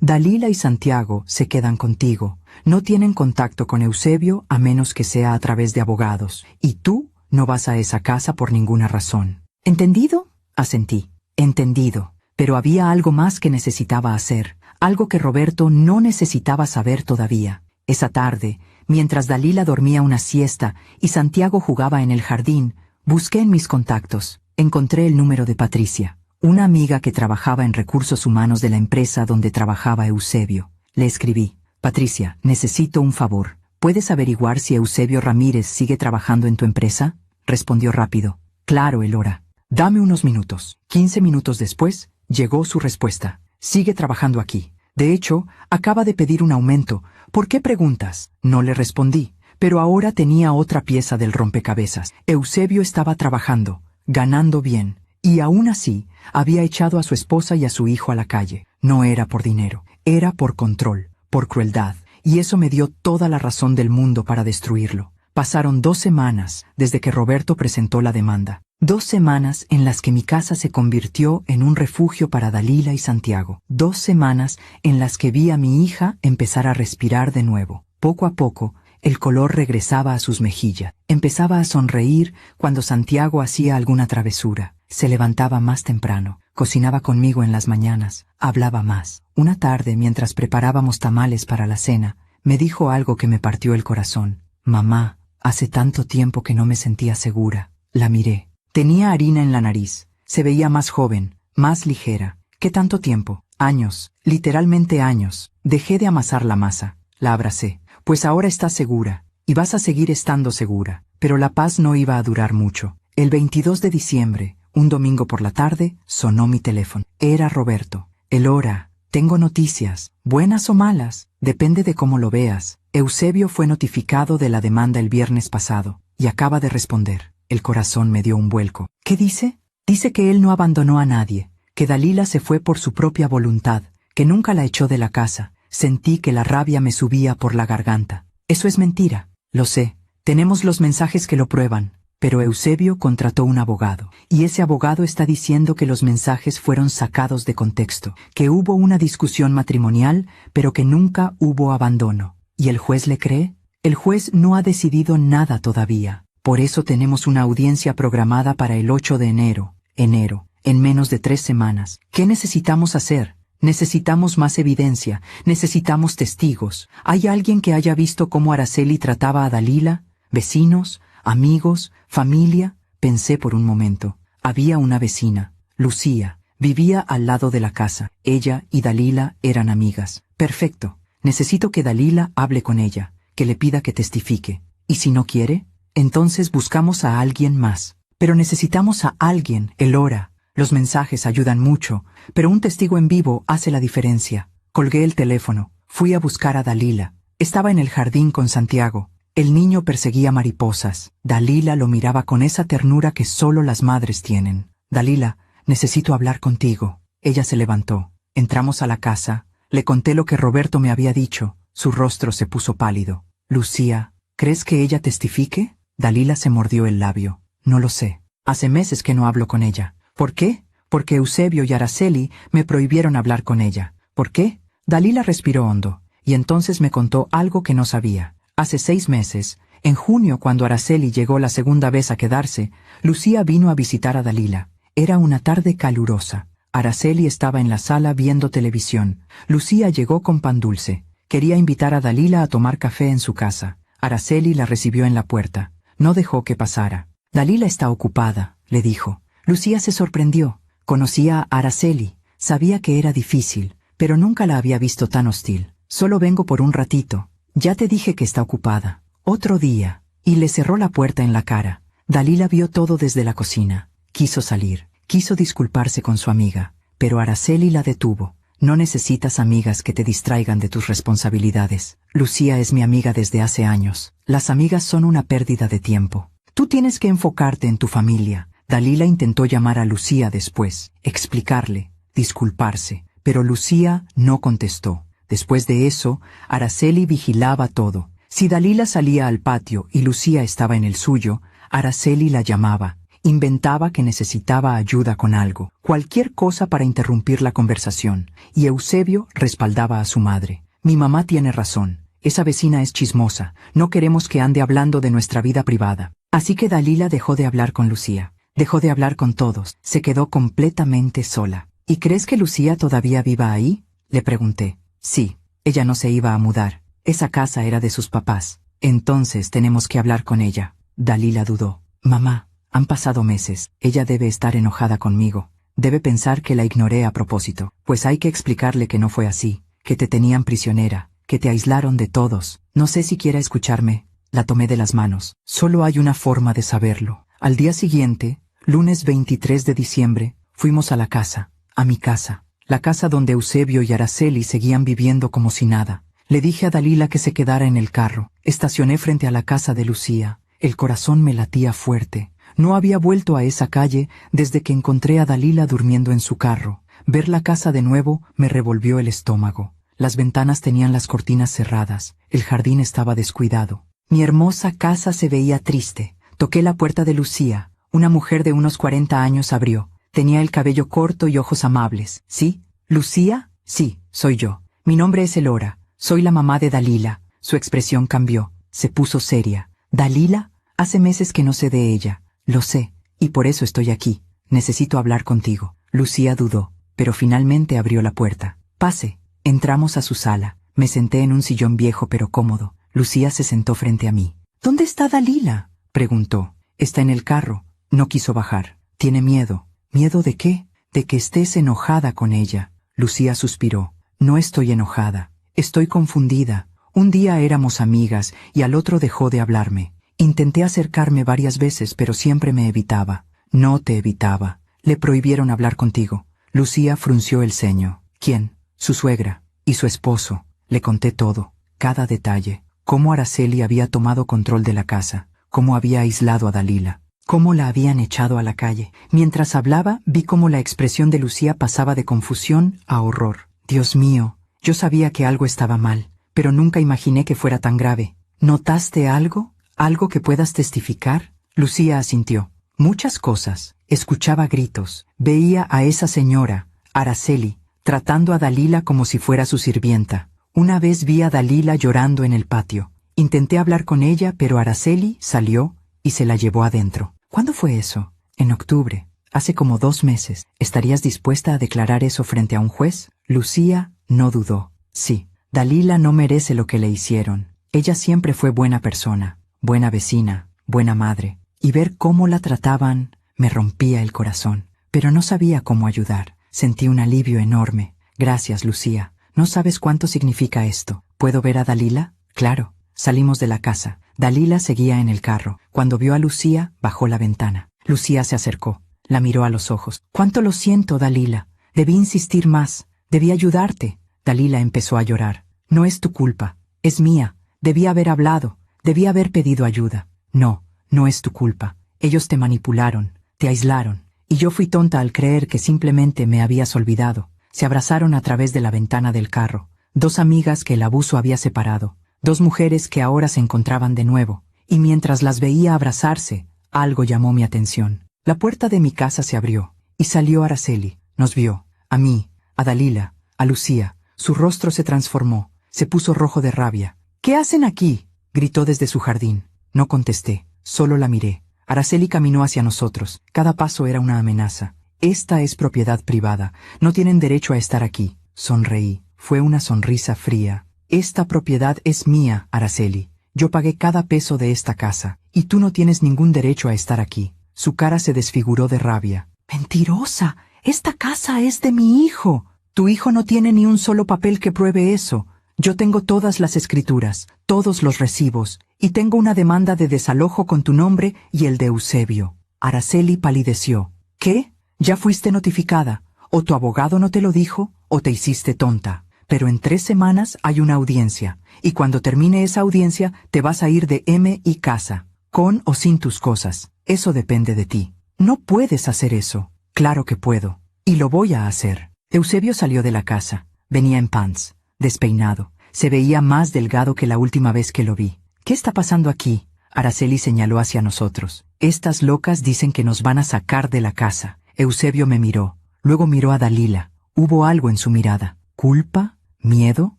Speaker 1: Dalila y Santiago se quedan contigo. No tienen contacto con Eusebio a menos que sea a través de abogados. Y tú no vas a esa casa por ninguna razón. ¿Entendido? Asentí. Entendido. Pero había algo más que necesitaba hacer. Algo que Roberto no necesitaba saber todavía. Esa tarde, mientras Dalila dormía una siesta y Santiago jugaba en el jardín, busqué en mis contactos. Encontré el número de Patricia, una amiga que trabajaba en recursos humanos de la empresa donde trabajaba Eusebio. Le escribí: Patricia, necesito un favor. ¿Puedes averiguar si Eusebio Ramírez sigue trabajando en tu empresa? Respondió rápido: Claro, Elora. Dame unos minutos. 15 minutos después, llegó su respuesta: Sigue trabajando aquí. De hecho, acaba de pedir un aumento. ¿Por qué preguntas? No le respondí. Pero ahora tenía otra pieza del rompecabezas. Eusebio estaba trabajando, ganando bien, y aún así había echado a su esposa y a su hijo a la calle. No era por dinero, era por control, por crueldad, y eso me dio toda la razón del mundo para destruirlo. Pasaron 2 semanas desde que Roberto presentó la demanda. 2 semanas en las que mi casa se convirtió en un refugio para Dalila y Santiago. 2 semanas en las que vi a mi hija empezar a respirar de nuevo. Poco a poco, el color regresaba a sus mejillas. Empezaba a sonreír cuando Santiago hacía alguna travesura. Se levantaba más temprano, cocinaba conmigo en las mañanas, hablaba más. Una tarde, mientras preparábamos tamales para la cena, me dijo algo que me partió el corazón. Mamá, hace tanto tiempo que no me sentía segura. La miré. Tenía harina en la nariz. Se veía más joven, más ligera. ¿Qué tanto tiempo? Años, literalmente años. Dejé de amasar la masa. La abracé. Pues ahora estás segura, y vas a seguir estando segura. Pero la paz no iba a durar mucho. El 22 de diciembre, un domingo por la tarde, sonó mi teléfono. Era Roberto. Elora, tengo noticias, buenas o malas, depende de cómo lo veas. Eusebio fue notificado de la demanda el viernes pasado, y acaba de responder. El corazón me dio un vuelco. ¿Qué dice? Dice que él no abandonó a nadie, que Dalila se fue por su propia voluntad, que nunca la echó de la casa. Sentí que la rabia me subía por la garganta. Eso es mentira. Lo sé. Tenemos los mensajes que lo prueban. Pero Eusebio contrató un abogado. Y ese abogado está diciendo que los mensajes fueron sacados de contexto. Que hubo una discusión matrimonial, pero que nunca hubo abandono. ¿Y el juez le cree? El juez no ha decidido nada todavía. Por eso tenemos una audiencia programada para el 8 de enero. En menos de 3 semanas. ¿Qué necesitamos hacer? Necesitamos más evidencia, necesitamos testigos. ¿Hay alguien que haya visto cómo Araceli trataba a Dalila? ¿Vecinos? ¿Amigos? ¿Familia? Pensé por un momento. Había una vecina, Lucía. Vivía al lado de la casa. Ella y Dalila eran amigas. Perfecto. Necesito que Dalila hable con ella, que le pida que testifique. ¿Y si no quiere? Entonces buscamos a alguien más. Pero necesitamos a alguien, Elora. Los mensajes ayudan mucho, pero un testigo en vivo hace la diferencia. Colgué el teléfono. Fui a buscar a Dalila. Estaba en el jardín con Santiago. El niño perseguía mariposas. Dalila lo miraba con esa ternura que solo las madres tienen. Dalila, necesito hablar contigo. Ella se levantó. Entramos a la casa. Le conté lo que Roberto me había dicho. Su rostro se puso pálido. Lucía, ¿crees que ella testifique? Dalila se mordió el labio. No lo sé. Hace meses que no hablo con ella. ¿Por qué? Porque Eusebio y Araceli me prohibieron hablar con ella. ¿Por qué? Dalila respiró hondo, y entonces me contó algo que no sabía. Hace 6 meses, en junio, cuando Araceli llegó la segunda vez a quedarse, Lucía vino a visitar a Dalila. Era una tarde calurosa. Araceli estaba en la sala viendo televisión. Lucía llegó con pan dulce. Quería invitar a Dalila a tomar café en su casa. Araceli la recibió en la puerta. No dejó que pasara. Dalila está ocupada, le dijo. Lucía se sorprendió. Conocía a Araceli. Sabía que era difícil, pero nunca la había visto tan hostil. Solo vengo por un ratito. Ya te dije que está ocupada. Otro día. Y le cerró la puerta en la cara. Dalila vio todo desde la cocina. Quiso salir. Quiso disculparse con su amiga. Pero Araceli la detuvo. No necesitas amigas que te distraigan de tus responsabilidades. Lucía es mi amiga desde hace años. Las amigas son una pérdida de tiempo. Tú tienes que enfocarte en tu familia. Dalila intentó llamar a Lucía después, explicarle, disculparse, pero Lucía no contestó. Después de eso, Araceli vigilaba todo. Si Dalila salía al patio y Lucía estaba en el suyo, Araceli la llamaba. Inventaba que necesitaba ayuda con algo, cualquier cosa para interrumpir la conversación, y Eusebio respaldaba a su madre. Mi mamá tiene razón. Esa vecina es chismosa. No queremos que ande hablando de nuestra vida privada. Así que Dalila dejó de hablar con Lucía. Dejó de hablar con todos. Se quedó completamente sola. ¿Y crees que Lucía todavía viva ahí? Le pregunté. Sí, ella no se iba a mudar. Esa casa era de sus papás. Entonces tenemos que hablar con ella. Dalila dudó. Mamá, han pasado meses. Ella debe estar enojada conmigo. Debe pensar que la ignoré a propósito. Pues hay que explicarle que no fue así. Que te tenían prisionera. Que te aislaron de todos. No sé si quiera escucharme. La tomé de las manos. Solo hay una forma de saberlo. Al día siguiente, lunes 23 de diciembre, fuimos a la casa, a mi casa, la casa donde Eusebio y Araceli seguían viviendo como si nada. Le dije a Dalila que se quedara en el carro. Estacioné frente a la casa de Lucía. El corazón me latía fuerte. No había vuelto a esa calle desde que encontré a Dalila durmiendo en su carro. Ver la casa de nuevo me revolvió el estómago. Las ventanas tenían las cortinas cerradas. El jardín estaba descuidado. Mi hermosa casa se veía triste. Toqué la puerta de Lucía. Una mujer de unos 40 años abrió. Tenía el cabello corto y ojos amables. ¿Sí? ¿Lucía? Sí, soy yo. Mi nombre es Elora. Soy la mamá de Dalila. Su expresión cambió. Se puso seria. ¿Dalila? Hace meses que no sé de ella. Lo sé. Y por eso estoy aquí. Necesito hablar contigo. Lucía dudó, pero finalmente abrió la puerta. Pase. Entramos a su sala. Me senté en un sillón viejo pero cómodo. Lucía se sentó frente a mí. ¿Dónde está Dalila?, preguntó. Está en el carro. No quiso bajar. Tiene miedo. ¿Miedo de qué? De que estés enojada con ella. Lucía suspiró. No estoy enojada. Estoy confundida. Un día éramos amigas y al otro dejó de hablarme. Intenté acercarme varias veces pero siempre me evitaba. No te evitaba. Le prohibieron hablar contigo. Lucía frunció el ceño. ¿Quién? Su suegra. Y su esposo. Le conté todo. Cada detalle. Cómo Araceli había tomado control de la casa. Cómo había aislado a Dalila. Cómo la habían echado a la calle. Mientras hablaba, vi cómo la expresión de Lucía pasaba de confusión a horror. Dios mío, yo sabía que algo estaba mal, pero nunca imaginé que fuera tan grave. ¿Notaste algo? ¿Algo que puedas testificar? Lucía asintió. Muchas cosas. Escuchaba gritos. Veía a esa señora, Araceli, tratando a Dalila como si fuera su sirvienta. Una vez vi a Dalila llorando en el patio. Intenté hablar con ella, pero Araceli salió y se la llevó adentro. ¿Cuándo fue eso? En octubre. Hace como 2 meses. ¿Estarías dispuesta a declarar eso frente a un juez? Lucía no dudó. Sí, Dalila no merece lo que le hicieron. Ella siempre fue buena persona, buena vecina, buena madre. Y ver cómo la trataban me rompía el corazón. Pero no sabía cómo ayudar. Sentí un alivio enorme. Gracias, Lucía. No sabes cuánto significa esto. ¿Puedo ver a Dalila? Claro. Salimos de la casa. Dalila seguía en el carro. Cuando vio a Lucía, bajó la ventana. Lucía se acercó. La miró a los ojos. «Cuánto lo siento, Dalila. Debí insistir más. Debí ayudarte». Dalila empezó a llorar. «No es tu culpa. Es mía. Debí haber hablado. Debí haber pedido ayuda». «No, no es tu culpa. Ellos te manipularon, te aislaron. Y yo fui tonta al creer que simplemente me habías olvidado». Se abrazaron a través de la ventana del carro. 2 amigas que el abuso había separado. 2 mujeres que ahora se encontraban de nuevo. Y mientras las veía abrazarse, algo llamó mi atención. La puerta de mi casa se abrió, y salió Araceli. Nos vio, a mí, a Dalila, a Lucía. Su rostro se transformó, se puso rojo de rabia. «¿Qué hacen aquí?», gritó desde su jardín. No contesté, solo la miré. Araceli caminó hacia nosotros. Cada paso era una amenaza. «Esta es propiedad privada. No tienen derecho a estar aquí». Sonreí. Fue una sonrisa fría. «Esta propiedad es mía, Araceli. Yo pagué cada peso de esta casa, y tú no tienes ningún derecho a estar aquí». Su cara se desfiguró de rabia. «¡Mentirosa! Esta casa es de mi hijo». «Tu hijo no tiene ni un solo papel que pruebe eso. Yo tengo todas las escrituras, todos los recibos, y tengo una demanda de desalojo con tu nombre y el de Eusebio». Araceli palideció. «¿Qué? ¿Ya fuiste notificada? O tu abogado no te lo dijo, o te hiciste tonta. Pero en 3 semanas hay una audiencia, y cuando termine esa audiencia te vas a ir de M y casa, con o sin tus cosas. Eso depende de ti. No puedes hacer eso». «Claro que puedo, y lo voy a hacer». Eusebio salió de la casa. Venía en pants, despeinado. Se veía más delgado que la última vez que lo vi. «¿Qué está pasando aquí?». Araceli señaló hacia nosotros. «Estas locas dicen que nos van a sacar de la casa». Eusebio me miró, luego miró a Dalila. Hubo algo en su mirada. ¿Culpa? ¿Miedo?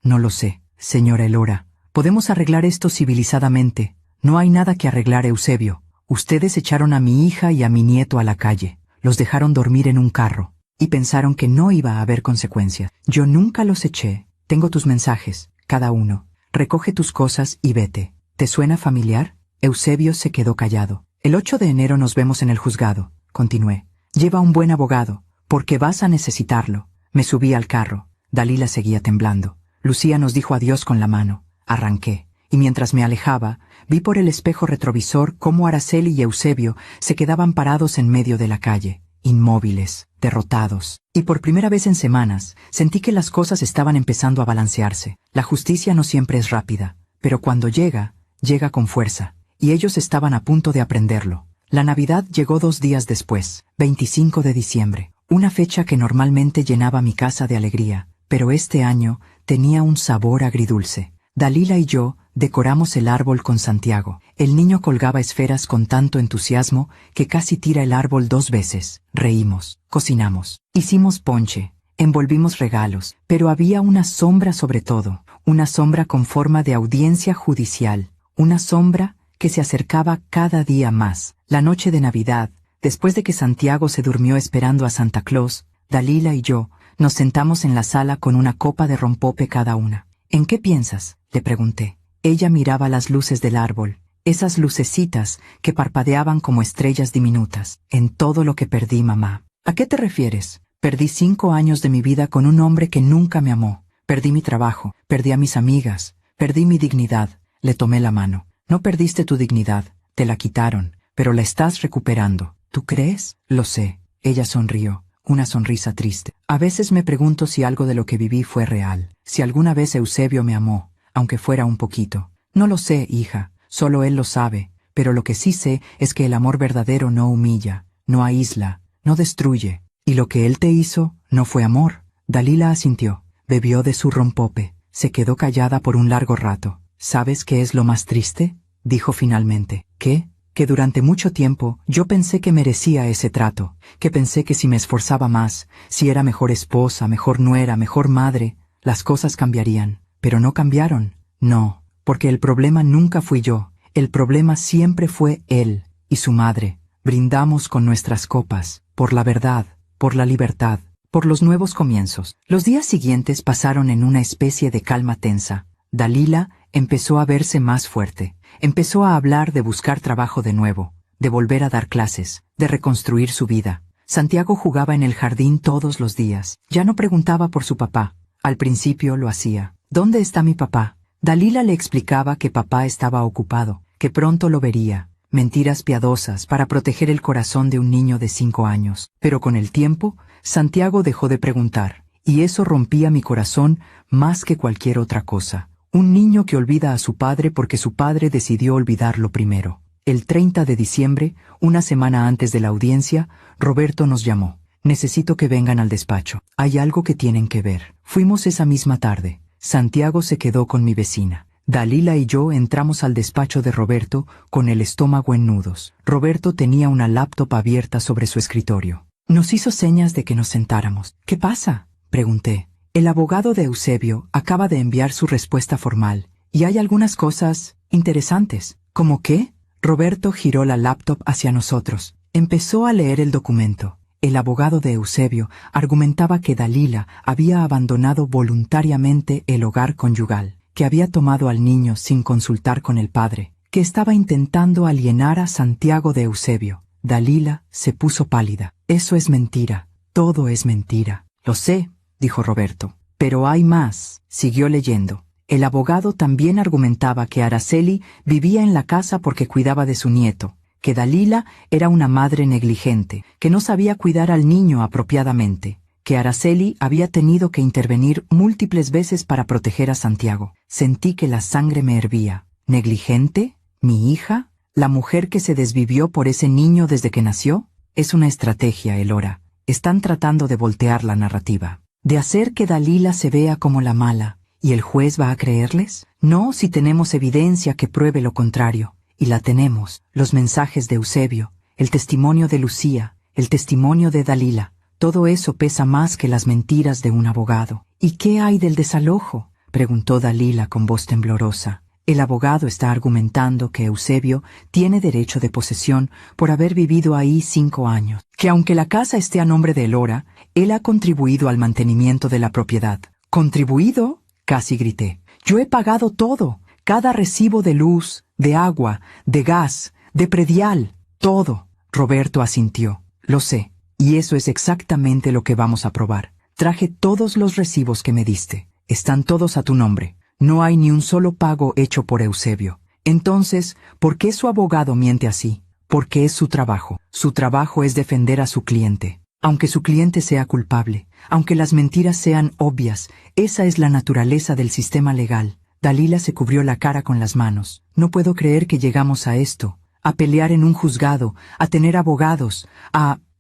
Speaker 1: No lo sé. «Señora Elora, podemos arreglar esto civilizadamente». «No hay nada que arreglar, Eusebio. Ustedes echaron a mi hija y a mi nieto a la calle. Los dejaron dormir en un carro. Y pensaron que no iba a haber consecuencias. Yo nunca los eché. Tengo tus mensajes, cada uno. Recoge tus cosas y vete». «¿Te suena familiar?». Eusebio se quedó callado. «El 8 de enero nos vemos en el juzgado», continué. «Lleva un buen abogado, porque vas a necesitarlo». Me subí al carro. Dalila seguía temblando. Lucía nos dijo adiós con la mano. Arranqué. Y mientras me alejaba, vi por el espejo retrovisor cómo Araceli y Eusebio se quedaban parados en medio de la calle, inmóviles, derrotados. Y por primera vez en semanas, sentí que las cosas estaban empezando a balancearse. La justicia no siempre es rápida, pero cuando llega, llega con fuerza. Y ellos estaban a punto de aprenderlo. La Navidad llegó 2 días después, 25 de diciembre, una fecha que normalmente llenaba mi casa de alegría, pero este año tenía un sabor agridulce. Dalila y yo decoramos el árbol con Santiago. El niño colgaba esferas con tanto entusiasmo que casi tira el árbol 2 veces. Reímos, cocinamos, hicimos ponche, envolvimos regalos, pero había una sombra sobre todo, una sombra con forma de audiencia judicial, una sombra que se acercaba cada día más. La noche de Navidad, después de que Santiago se durmió esperando a Santa Claus, Dalila y yo nos sentamos en la sala con una copa de rompope cada una. «¿En qué piensas?», le pregunté. Ella miraba las luces del árbol, esas lucecitas que parpadeaban como estrellas diminutas. «En todo lo que perdí, mamá». «¿A qué te refieres?». «Perdí 5 años de mi vida con un hombre que nunca me amó. Perdí mi trabajo, perdí a mis amigas, perdí mi dignidad». Le tomé la mano. «No perdiste tu dignidad, te la quitaron, pero la estás recuperando». «¿Tú crees?». «Lo sé». Ella sonrió, una sonrisa triste. «A veces me pregunto si algo de lo que viví fue real, si alguna vez Eusebio me amó, aunque fuera un poquito. No lo sé, hija, solo él lo sabe, pero lo que sí sé es que el amor verdadero no humilla, no aísla, no destruye. Y lo que él te hizo no fue amor». Dalila asintió, bebió de su rompope, se quedó callada por un largo rato. «¿Sabes qué es lo más triste?», dijo finalmente. «¿Qué?». «Que durante mucho tiempo yo pensé que merecía ese trato, que pensé que si me esforzaba más, si era mejor esposa, mejor nuera, mejor madre, las cosas cambiarían. Pero no cambiaron. No, porque el problema nunca fui yo, el problema siempre fue él y su madre, Brindamos con nuestras copas, por la verdad, por la libertad, por los nuevos comienzos. Los días siguientes pasaron en una especie de calma tensa. Dalila empezó a verse más fuerte. Empezó a hablar de buscar trabajo de nuevo, de volver a dar clases, de reconstruir su vida. Santiago jugaba en el jardín todos los días. Ya no preguntaba por su papá. Al principio lo hacía. ¿Dónde está mi papá? Dalila le explicaba que papá estaba ocupado, que pronto lo vería. Mentiras piadosas para proteger el corazón de un niño de 5 años. Pero con el tiempo, Santiago dejó de preguntar, y eso rompía mi corazón más que cualquier otra cosa. Un niño que olvida a su padre porque su padre decidió olvidarlo primero. El 30 de diciembre, una semana antes de la audiencia, Roberto nos llamó. Necesito que vengan al despacho. Hay algo que tienen que ver. Fuimos esa misma tarde. Santiago se quedó con mi vecina. Dalila y yo entramos al despacho de Roberto con el estómago en nudos. Roberto tenía una laptop abierta sobre su escritorio. Nos hizo señas de que nos sentáramos. ¿Qué pasa?, pregunté. El abogado de Eusebio acaba de enviar su respuesta formal, y hay algunas cosas interesantes. ¿Cómo qué? Roberto giró la laptop hacia nosotros. Empezó a leer el documento. El abogado de Eusebio argumentaba que Dalila había abandonado voluntariamente el hogar conyugal, que había tomado al niño sin consultar con el padre, que estaba intentando alienar a Santiago de Eusebio. Dalila se puso pálida. Eso es mentira. Todo es mentira. Lo sé, dijo Roberto. Pero hay más. Siguió leyendo. El abogado también argumentaba que Araceli vivía en la casa porque cuidaba de su nieto, que Dalila era una madre negligente, que no sabía cuidar al niño apropiadamente, que Araceli había tenido que intervenir múltiples veces para proteger a Santiago. Sentí que la sangre me hervía. ¿Negligente? ¿Mi hija? ¿La mujer que se desvivió por ese niño desde que nació? Es una estrategia, Elora. Están tratando de voltear la narrativa, de hacer que Dalila se vea como la mala. ¿Y el juez va a creerles? No, si tenemos evidencia que pruebe lo contrario. Y la tenemos. Los mensajes de Eusebio, el testimonio de Lucía, el testimonio de Dalila. Todo eso pesa más que las mentiras de un abogado. ¿Y qué hay del desalojo?, preguntó Dalila con voz temblorosa. El abogado está argumentando que Eusebio tiene derecho de posesión por haber vivido ahí 5 años, que aunque la casa esté a nombre de Elora, él ha contribuido al mantenimiento de la propiedad. ¿Contribuido?, casi grité. Yo he pagado todo, cada recibo de luz, de agua, de gas, de predial, todo. Roberto asintió. Lo sé, y eso es exactamente lo que vamos a probar. Traje todos los recibos que me diste. Están todos a tu nombre. No hay ni un solo pago hecho por Eusebio. Entonces, ¿por qué su abogado miente así? Porque es su trabajo. Su trabajo es defender a su cliente. Aunque su cliente sea culpable, aunque las mentiras sean obvias, esa es la naturaleza del sistema legal. Dalila se cubrió la cara con las manos. No puedo creer que llegamos a esto, a pelear en un juzgado, a tener abogados,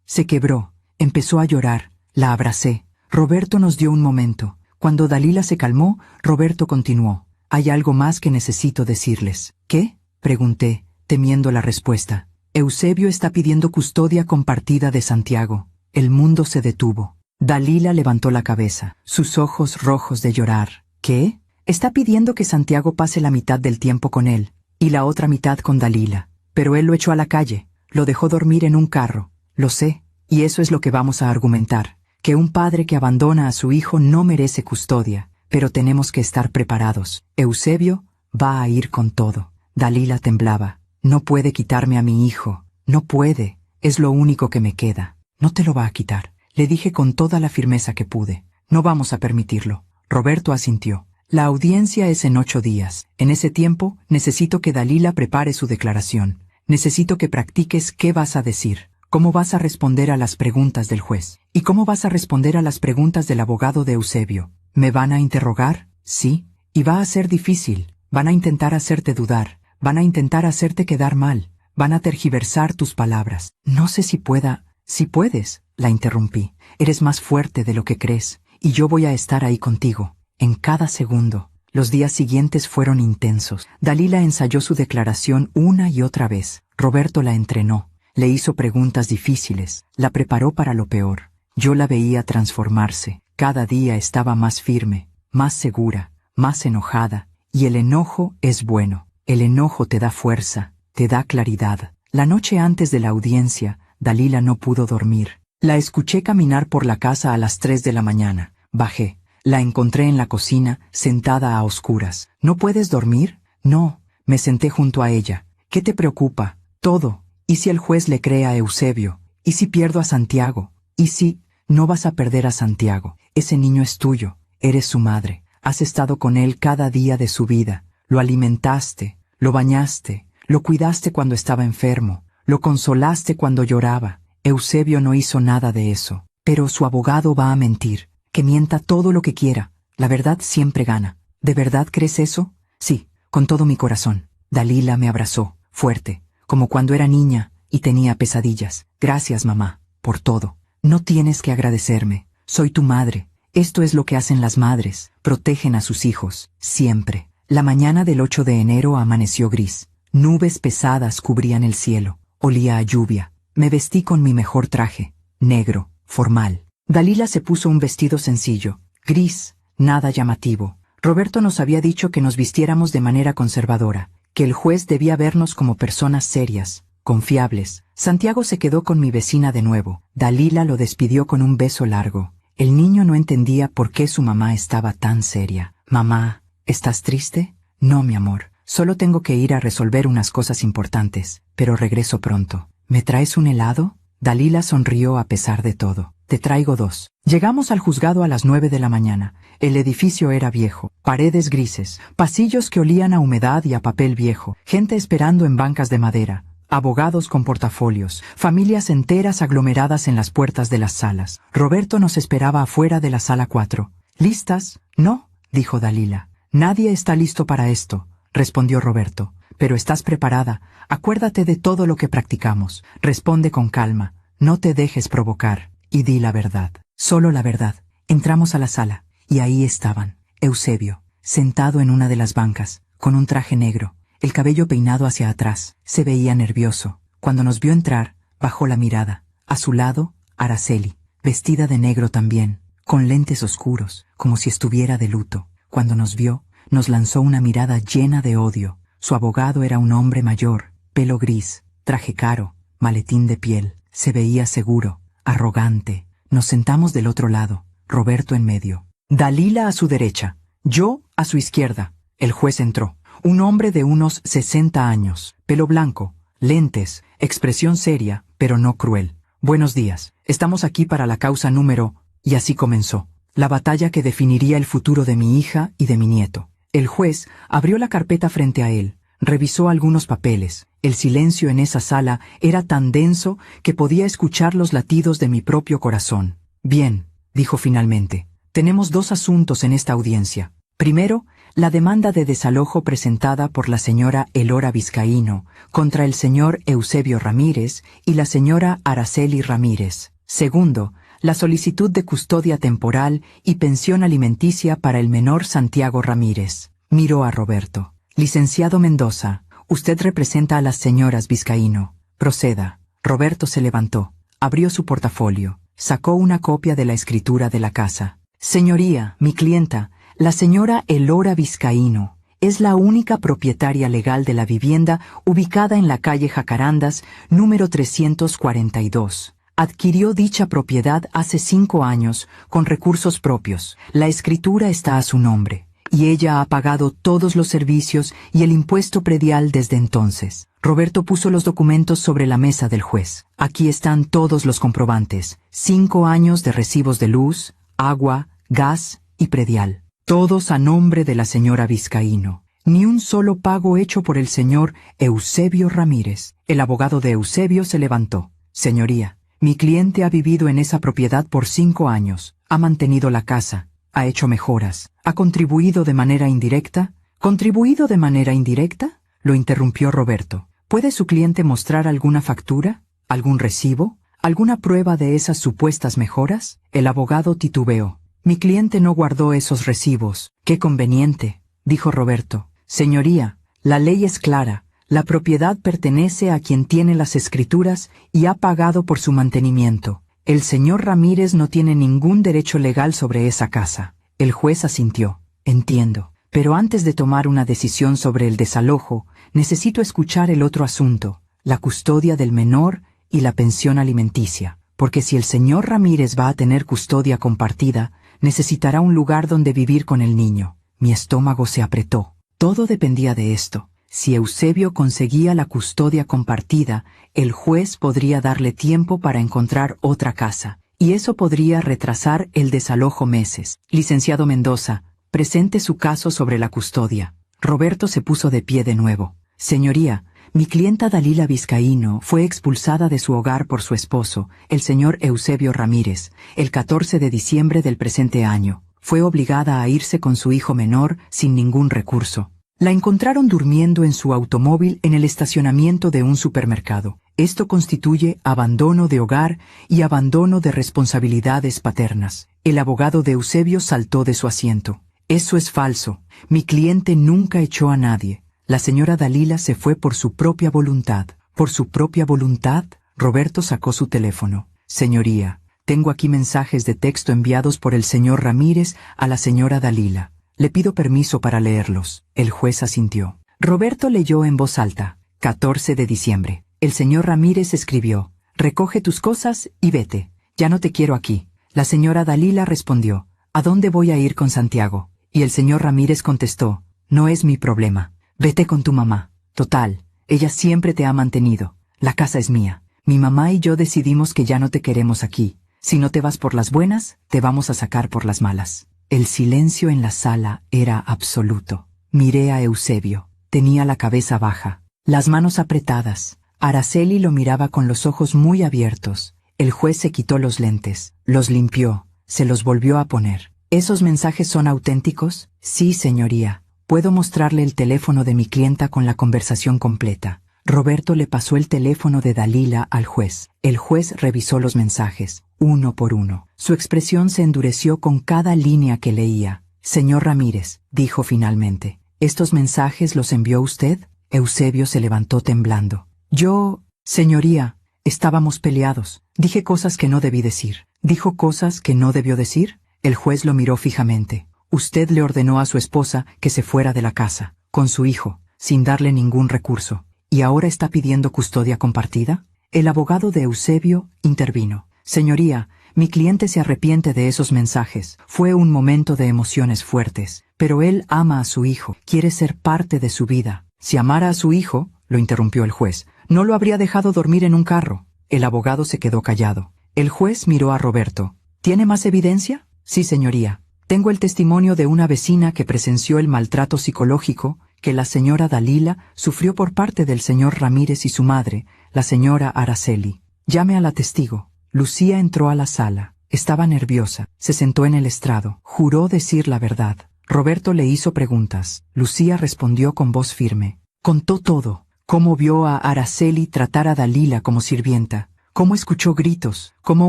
Speaker 1: Se quebró, empezó a llorar, la abracé. Roberto nos dio un momento. Cuando Dalila se calmó, Roberto continuó. Hay algo más que necesito decirles. ¿Qué?, pregunté, temiendo la respuesta. Eusebio está pidiendo custodia compartida de Santiago. El mundo se detuvo. Dalila levantó la cabeza, sus ojos rojos de llorar. ¿Qué? Está pidiendo que Santiago pase la mitad del tiempo con él, y la otra mitad con Dalila. Pero él lo echó a la calle, lo dejó dormir en un carro. Lo sé, y eso es lo que vamos a argumentar, que un padre que abandona a su hijo no merece custodia, pero tenemos que estar preparados. Eusebio va a ir con todo. Dalila temblaba. No puede quitarme a mi hijo, no puede, es lo único que me queda. No te lo va a quitar, le dije con toda la firmeza que pude. No vamos a permitirlo. Roberto asintió. La audiencia es en 8 días. En ese tiempo, necesito que Dalila prepare su declaración. Necesito que practiques qué vas a decir, cómo vas a responder a las preguntas del juez, y cómo vas a responder a las preguntas del abogado de Eusebio. ¿Me van a interrogar? Sí, y va a ser difícil. Van a intentar hacerte dudar, van a intentar hacerte quedar mal, van a tergiversar tus palabras. No sé si pueda... Si puedes, la interrumpí. Eres más fuerte de lo que crees, y yo voy a estar ahí contigo, en cada segundo. Los días siguientes fueron intensos. Dalila ensayó su declaración una y otra vez. Roberto la entrenó, le hizo preguntas difíciles, la preparó para lo peor. Yo la veía transformarse. Cada día estaba más firme, más segura, más enojada. Y el enojo es bueno. El enojo te da fuerza, te da claridad. La noche antes de la audiencia, Dalila no pudo dormir. La escuché caminar por la casa a las 3 de la mañana. Bajé. La encontré en la cocina, sentada a oscuras. ¿No puedes dormir? No. Me senté junto a ella. ¿Qué te preocupa? Todo. ¿Y si el juez le cree a Eusebio? ¿Y si pierdo a Santiago? ¿Y si? No vas a perder a Santiago. Ese niño es tuyo. Eres su madre. Has estado con él cada día de su vida. Lo alimentaste, lo bañaste, lo cuidaste cuando estaba enfermo, lo consolaste cuando lloraba. Eusebio no hizo nada de eso. Pero su abogado va a mentir. Que mienta todo lo que quiera. La verdad siempre gana. ¿De verdad crees eso? Sí, con todo mi corazón. Dalila me abrazó, fuerte, como cuando era niña y tenía pesadillas. Gracias, mamá, por todo. No tienes que agradecerme. Soy tu madre. Esto es lo que hacen las madres. Protegen a sus hijos, siempre. La mañana del 8 de enero amaneció gris. Nubes pesadas cubrían el cielo. Olía a lluvia. Me vestí con mi mejor traje, negro, formal. Dalila se puso un vestido sencillo, gris, nada llamativo. Roberto nos había dicho que nos vistiéramos de manera conservadora, que el juez debía vernos como personas serias, confiables. Santiago se quedó con mi vecina de nuevo. Dalila lo despidió con un beso largo. El niño no entendía por qué su mamá estaba tan seria. «Mamá, ¿estás triste?» «No, mi amor. Solo tengo que ir a resolver unas cosas importantes, pero regreso pronto. ¿Me traes un helado?» Dalila sonrió a pesar de todo. «Te traigo 2». Llegamos al juzgado a las 9 de la mañana. El edificio era viejo, paredes grises, pasillos que olían a humedad y a papel viejo, gente esperando en bancas de madera, abogados con portafolios, familias enteras aglomeradas en las puertas de las salas. Roberto nos esperaba afuera de la sala 4. «¿Listas?» «No», dijo Dalila. «Nadie está listo para esto», respondió Roberto. «Pero estás preparada. Acuérdate de todo lo que practicamos. Responde con calma. No te dejes provocar. Y di la verdad. Solo la verdad». Entramos a la sala, y ahí estaban. Eusebio, sentado en una de las bancas, con un traje negro, el cabello peinado hacia atrás. Se veía nervioso. Cuando nos vio entrar, bajó la mirada. A su lado, Araceli, vestida de negro también, con lentes oscuros, como si estuviera de luto. Cuando nos vio, nos lanzó una mirada llena de odio. Su abogado era un hombre mayor, pelo gris, traje caro, maletín de piel. Se veía seguro, arrogante. Nos sentamos del otro lado, Roberto en medio. Dalila a su derecha, yo a su izquierda. El juez entró. Un hombre de unos 60 años, pelo blanco, lentes, expresión seria, pero no cruel. «Buenos días. Estamos aquí para la causa número…» Y así comenzó. La batalla que definiría el futuro de mi hija y de mi nieto. El juez abrió la carpeta frente a él, revisó algunos papeles. El silencio en esa sala era tan denso que podía escuchar los latidos de mi propio corazón. «Bien», dijo finalmente, «tenemos 2 asuntos en esta audiencia. Primero, la demanda de desalojo presentada por la señora Elora Vizcaíno contra el señor Eusebio Ramírez y la señora Araceli Ramírez. Segundo, la solicitud de custodia temporal y pensión alimenticia para el menor Santiago Ramírez». Miró a Roberto. «Licenciado Mendoza, usted representa a las señoras Vizcaíno. Proceda». Roberto se levantó, abrió su portafolio, sacó una copia de la escritura de la casa. «Señoría, mi clienta, la señora Elora Vizcaíno, es la única propietaria legal de la vivienda ubicada en la calle Jacarandas, número 342. Adquirió dicha propiedad hace 5 años con recursos propios. La escritura está a su nombre, y ella ha pagado todos los servicios y el impuesto predial desde entonces». Roberto puso los documentos sobre la mesa del juez. «Aquí están todos los comprobantes. 5 años de recibos de luz, agua, gas y predial. Todos a nombre de la señora Vizcaíno. Ni un solo pago hecho por el señor Eusebio Ramírez». El abogado de Eusebio se levantó. «Señoría, mi cliente ha vivido en esa propiedad por 5 años. Ha mantenido la casa. Ha hecho mejoras. ¿Ha contribuido de manera indirecta?» «¿Contribuido de manera indirecta?», lo interrumpió Roberto. «¿Puede su cliente mostrar alguna factura? ¿Algún recibo? ¿Alguna prueba de esas supuestas mejoras?». El abogado titubeó. «Mi cliente no guardó esos recibos». «Qué conveniente», dijo Roberto. «Señoría, la ley es clara. La propiedad pertenece a quien tiene las escrituras y ha pagado por su mantenimiento. El señor Ramírez no tiene ningún derecho legal sobre esa casa». El juez asintió. «Entiendo. Pero antes de tomar una decisión sobre el desalojo, necesito escuchar el otro asunto, la custodia del menor y la pensión alimenticia, porque si el señor Ramírez va a tener custodia compartida, necesitará un lugar donde vivir con el niño. Mi estómago se apretó. Todo dependía de esto. Si Eusebio conseguía la custodia compartida, el juez podría darle tiempo para encontrar otra casa, y eso podría retrasar el desalojo meses. Licenciado Mendoza, presente su caso sobre la custodia. Roberto se puso de pie de nuevo. Señoría, mi clienta Dalila Vizcaíno fue expulsada de su hogar por su esposo, el señor Eusebio Ramírez, el 14 de diciembre del presente año. Fue obligada a irse con su hijo menor sin ningún recurso. La encontraron durmiendo en su automóvil en el estacionamiento de un supermercado. Esto constituye abandono de hogar y abandono de responsabilidades paternas. El abogado de Eusebio saltó de su asiento. Eso es falso. Mi cliente nunca echó a nadie. La señora Dalila se fue por su propia voluntad. ¿Por su propia voluntad? Roberto sacó su teléfono. Señoría, tengo aquí mensajes de texto enviados por el señor Ramírez a la señora Dalila. Le pido permiso para leerlos. El juez asintió. Roberto leyó en voz alta. 14 de diciembre. El señor Ramírez escribió: recoge tus cosas y vete. Ya no te quiero aquí. La señora Dalila respondió: ¿a dónde voy a ir con Santiago? Y el señor Ramírez contestó: no es mi problema. Vete con tu mamá. Total, ella siempre te ha mantenido. La casa es mía. Mi mamá y yo decidimos que ya no te queremos aquí. Si no te vas por las buenas, te vamos a sacar por las malas. El silencio en la sala era absoluto. Miré a Eusebio. Tenía la cabeza baja, las manos apretadas. Araceli lo miraba con los ojos muy abiertos. El juez se quitó los lentes, los limpió, se los volvió a poner. ¿Esos mensajes son auténticos? Sí, señoría. Puedo mostrarle el teléfono de mi clienta con la conversación completa. Roberto le pasó el teléfono de Dalila al juez. El juez revisó los mensajes, uno por uno. Su expresión se endureció con cada línea que leía. Señor Ramírez, dijo finalmente, ¿estos mensajes los envió usted? Eusebio se levantó temblando. Yo, señoría, estábamos peleados. Dije cosas que no debí decir. ¿Dijo cosas que no debió decir? El juez lo miró fijamente. Usted le ordenó a su esposa que se fuera de la casa, con su hijo, sin darle ningún recurso. ¿Y ahora está pidiendo custodia compartida? El abogado de Eusebio intervino. Señoría, mi cliente se arrepiente de esos mensajes. Fue un momento de emociones fuertes, pero él ama a su hijo, quiere ser parte de su vida. Si amara a su hijo, lo interrumpió el juez, no lo habría dejado dormir en un carro. El abogado se quedó callado. El juez miró a Roberto. ¿Tiene más evidencia? Sí, señoría. Tengo el testimonio de una vecina que presenció el maltrato psicológico que la señora Dalila sufrió por parte del señor Ramírez y su madre, la señora Araceli. Llame a la testigo. Lucía entró a la sala. Estaba nerviosa. Se sentó en el estrado. Juró decir la verdad. Roberto le hizo preguntas. Lucía respondió con voz firme. Contó todo. Cómo vio a Araceli tratar a Dalila como sirvienta. Cómo escuchó gritos. Cómo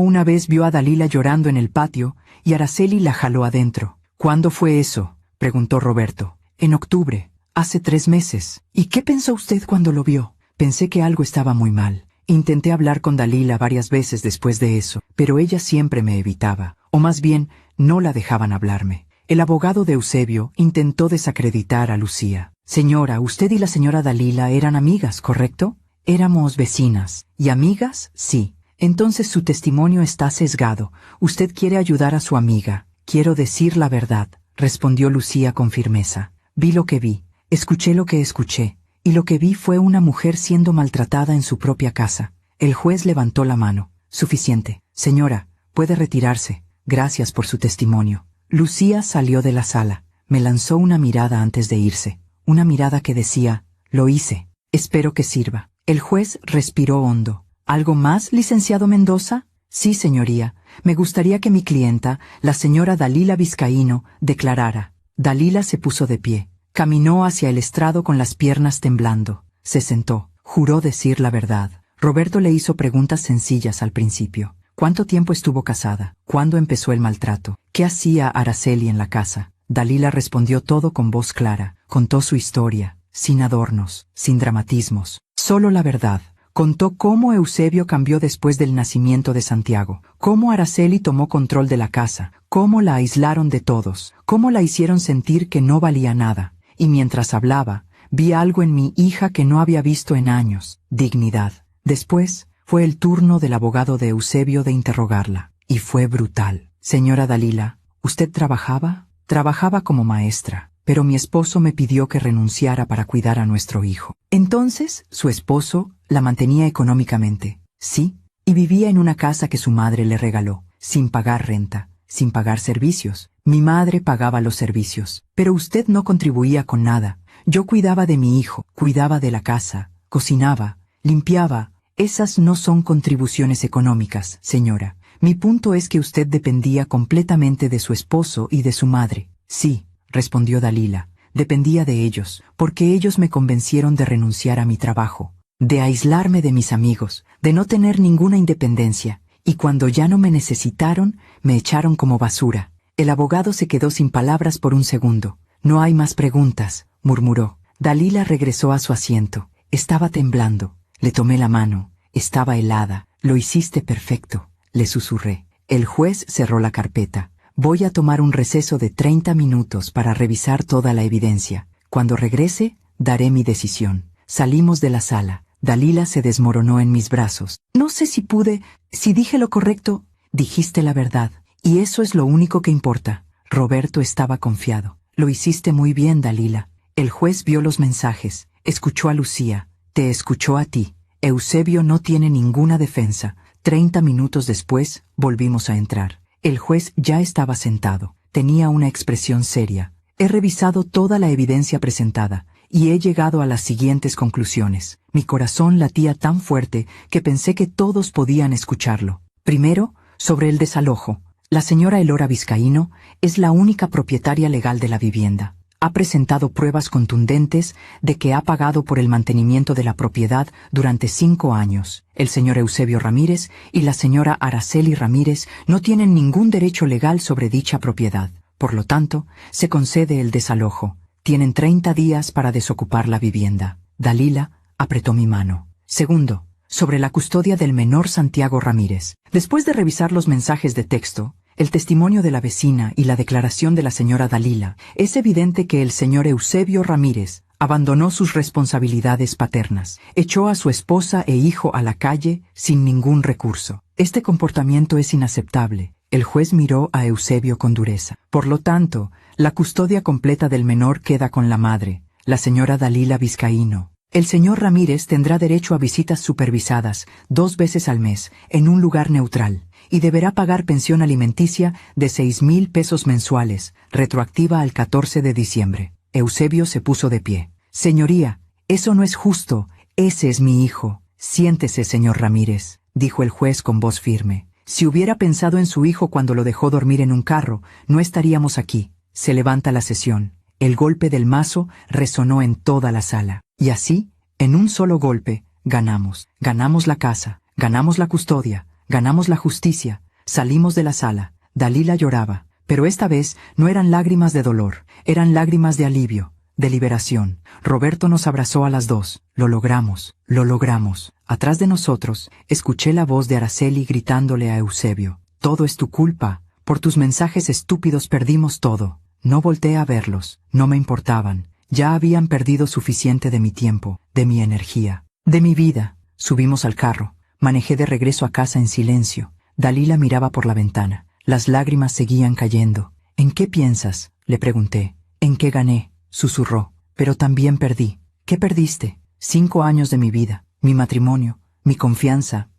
Speaker 1: una vez vio a Dalila llorando en el patio y Araceli la jaló adentro. ¿Cuándo fue eso?, preguntó Roberto. En octubre. Hace 3 meses. ¿Y qué pensó usted cuando lo vio? Pensé que algo estaba muy mal. Intenté hablar con Dalila varias veces después de eso, pero ella siempre me evitaba, o más bien, no la dejaban hablarme. El abogado de Eusebio intentó desacreditar a Lucía. Señora, usted y la señora Dalila eran amigas, ¿correcto? Éramos vecinas. ¿Y amigas? Sí. Entonces su testimonio está sesgado. Usted quiere ayudar a su amiga. Quiero decir la verdad, respondió Lucía con firmeza. Vi lo que vi. Escuché lo que escuché, y lo que vi fue una mujer siendo maltratada en su propia casa. El juez levantó la mano. Suficiente. Señora, puede retirarse. Gracias por su testimonio. Lucía salió de la sala. Me lanzó una mirada antes de irse. Una mirada que decía, lo hice. Espero que sirva. El juez respiró hondo. ¿Algo más, licenciado Mendoza? Sí, señoría. Me gustaría que mi clienta, la señora Dalila Vizcaíno, declarara. Dalila se puso de pie. Caminó hacia el estrado con las piernas temblando. Se sentó. Juró decir la verdad. Roberto le hizo preguntas sencillas al principio. ¿Cuánto tiempo estuvo casada? ¿Cuándo empezó el maltrato? ¿Qué hacía Araceli en la casa? Dalila respondió todo con voz clara. Contó su historia, sin adornos, sin dramatismos. Solo la verdad. Contó cómo Eusebio cambió después del nacimiento de Santiago, cómo Araceli tomó control de la casa, cómo la aislaron de todos, cómo la hicieron sentir que no valía nada. Y mientras hablaba, Vi algo en mi hija que no había visto en años: dignidad. Después, fue el turno del abogado de Eusebio de interrogarla, y fue brutal. Señora Dalila, ¿usted trabajaba? Trabajaba como maestra, pero mi esposo me pidió que renunciara para cuidar a nuestro hijo. Entonces, su esposo la mantenía económicamente. Sí, y vivía en una casa que su madre le regaló, sin pagar renta, sin pagar servicios. Mi madre pagaba los servicios, pero usted no contribuía con nada. Yo cuidaba de mi hijo, cuidaba de la casa, cocinaba, limpiaba. Esas no son contribuciones económicas, señora. Mi punto es que usted dependía completamente de su esposo y de su madre. Sí, respondió Dalila, dependía de ellos, porque ellos me convencieron de renunciar a mi trabajo, de aislarme de mis amigos, de no tener ninguna independencia, y cuando ya no me necesitaron, me echaron como basura. El abogado se quedó sin palabras por un segundo. No hay más preguntas, murmuró. Dalila regresó a su asiento. Estaba temblando. Le tomé la mano. Estaba helada. Lo hiciste perfecto, le susurré. El juez cerró la carpeta. Voy a tomar un receso de 30 minutos para revisar toda la evidencia. Cuando regrese, daré mi decisión. Salimos de la sala. Dalila se desmoronó en mis brazos. No sé si dije lo correcto. Dijiste la verdad, y eso es lo único que importa. Roberto estaba confiado. Lo hiciste muy bien, Dalila. El juez vio los mensajes, escuchó a Lucía, te escuchó a ti. Eusebio no tiene ninguna defensa. 30 minutos después, volvimos a entrar. El juez ya estaba sentado. Tenía una expresión seria. He revisado toda la evidencia presentada y he llegado a las siguientes conclusiones. Mi corazón latía tan fuerte que pensé que todos podían escucharlo. Primero, sobre el desalojo. La señora Elora Vizcaíno es la única propietaria legal de la vivienda. Ha presentado pruebas contundentes de que ha pagado por el mantenimiento de la propiedad durante 5 años. El señor Eusebio Ramírez y la señora Araceli Ramírez no tienen ningún derecho legal sobre dicha propiedad. Por lo tanto, se concede el desalojo. Tienen 30 días para desocupar la vivienda. Dalila apretó mi mano. Segundo, sobre la custodia del menor Santiago Ramírez. Después de revisar los mensajes de texto, el testimonio de la vecina y la declaración de la señora Dalila, es evidente que el señor Eusebio Ramírez abandonó sus responsabilidades paternas, echó a su esposa e hijo a la calle sin ningún recurso. Este comportamiento es inaceptable. El juez miró a Eusebio con dureza. Por lo tanto, la custodia completa del menor queda con la madre, la señora Dalila Vizcaíno. El señor Ramírez tendrá derecho a visitas supervisadas 2 veces al mes en un lugar neutral y deberá pagar pensión alimenticia de 6,000 pesos mensuales, retroactiva al 14 de diciembre. Eusebio se puso de pie. Señoría, eso no es justo. Ese es mi hijo. Siéntese, señor Ramírez, dijo el juez con voz firme. Si hubiera pensado en su hijo cuando lo dejó dormir en un carro, no estaríamos aquí. Se levanta la sesión. El golpe del mazo resonó en toda la sala. Y así, en un solo golpe, ganamos. Ganamos la casa, ganamos la custodia, ganamos la justicia. Salimos de la sala. Dalila lloraba, pero esta vez no eran lágrimas de dolor, eran lágrimas de alivio, de liberación. Roberto nos abrazó a las dos. Lo logramos, lo logramos. Atrás de nosotros, escuché la voz de Araceli gritándole a Eusebio. Todo es tu culpa. Por tus mensajes estúpidos perdimos todo. No volteé a verlos, no me importaban. Ya habían perdido suficiente de mi tiempo, de mi energía, de mi vida. Subimos al carro. Manejé de regreso a casa en silencio. Dalila miraba por la ventana. Las lágrimas seguían cayendo. ¿En qué piensas?, le pregunté. ¿En qué gané?, susurró. Pero también perdí. ¿Qué perdiste? 5 años de mi vida, mi matrimonio, mi confianza,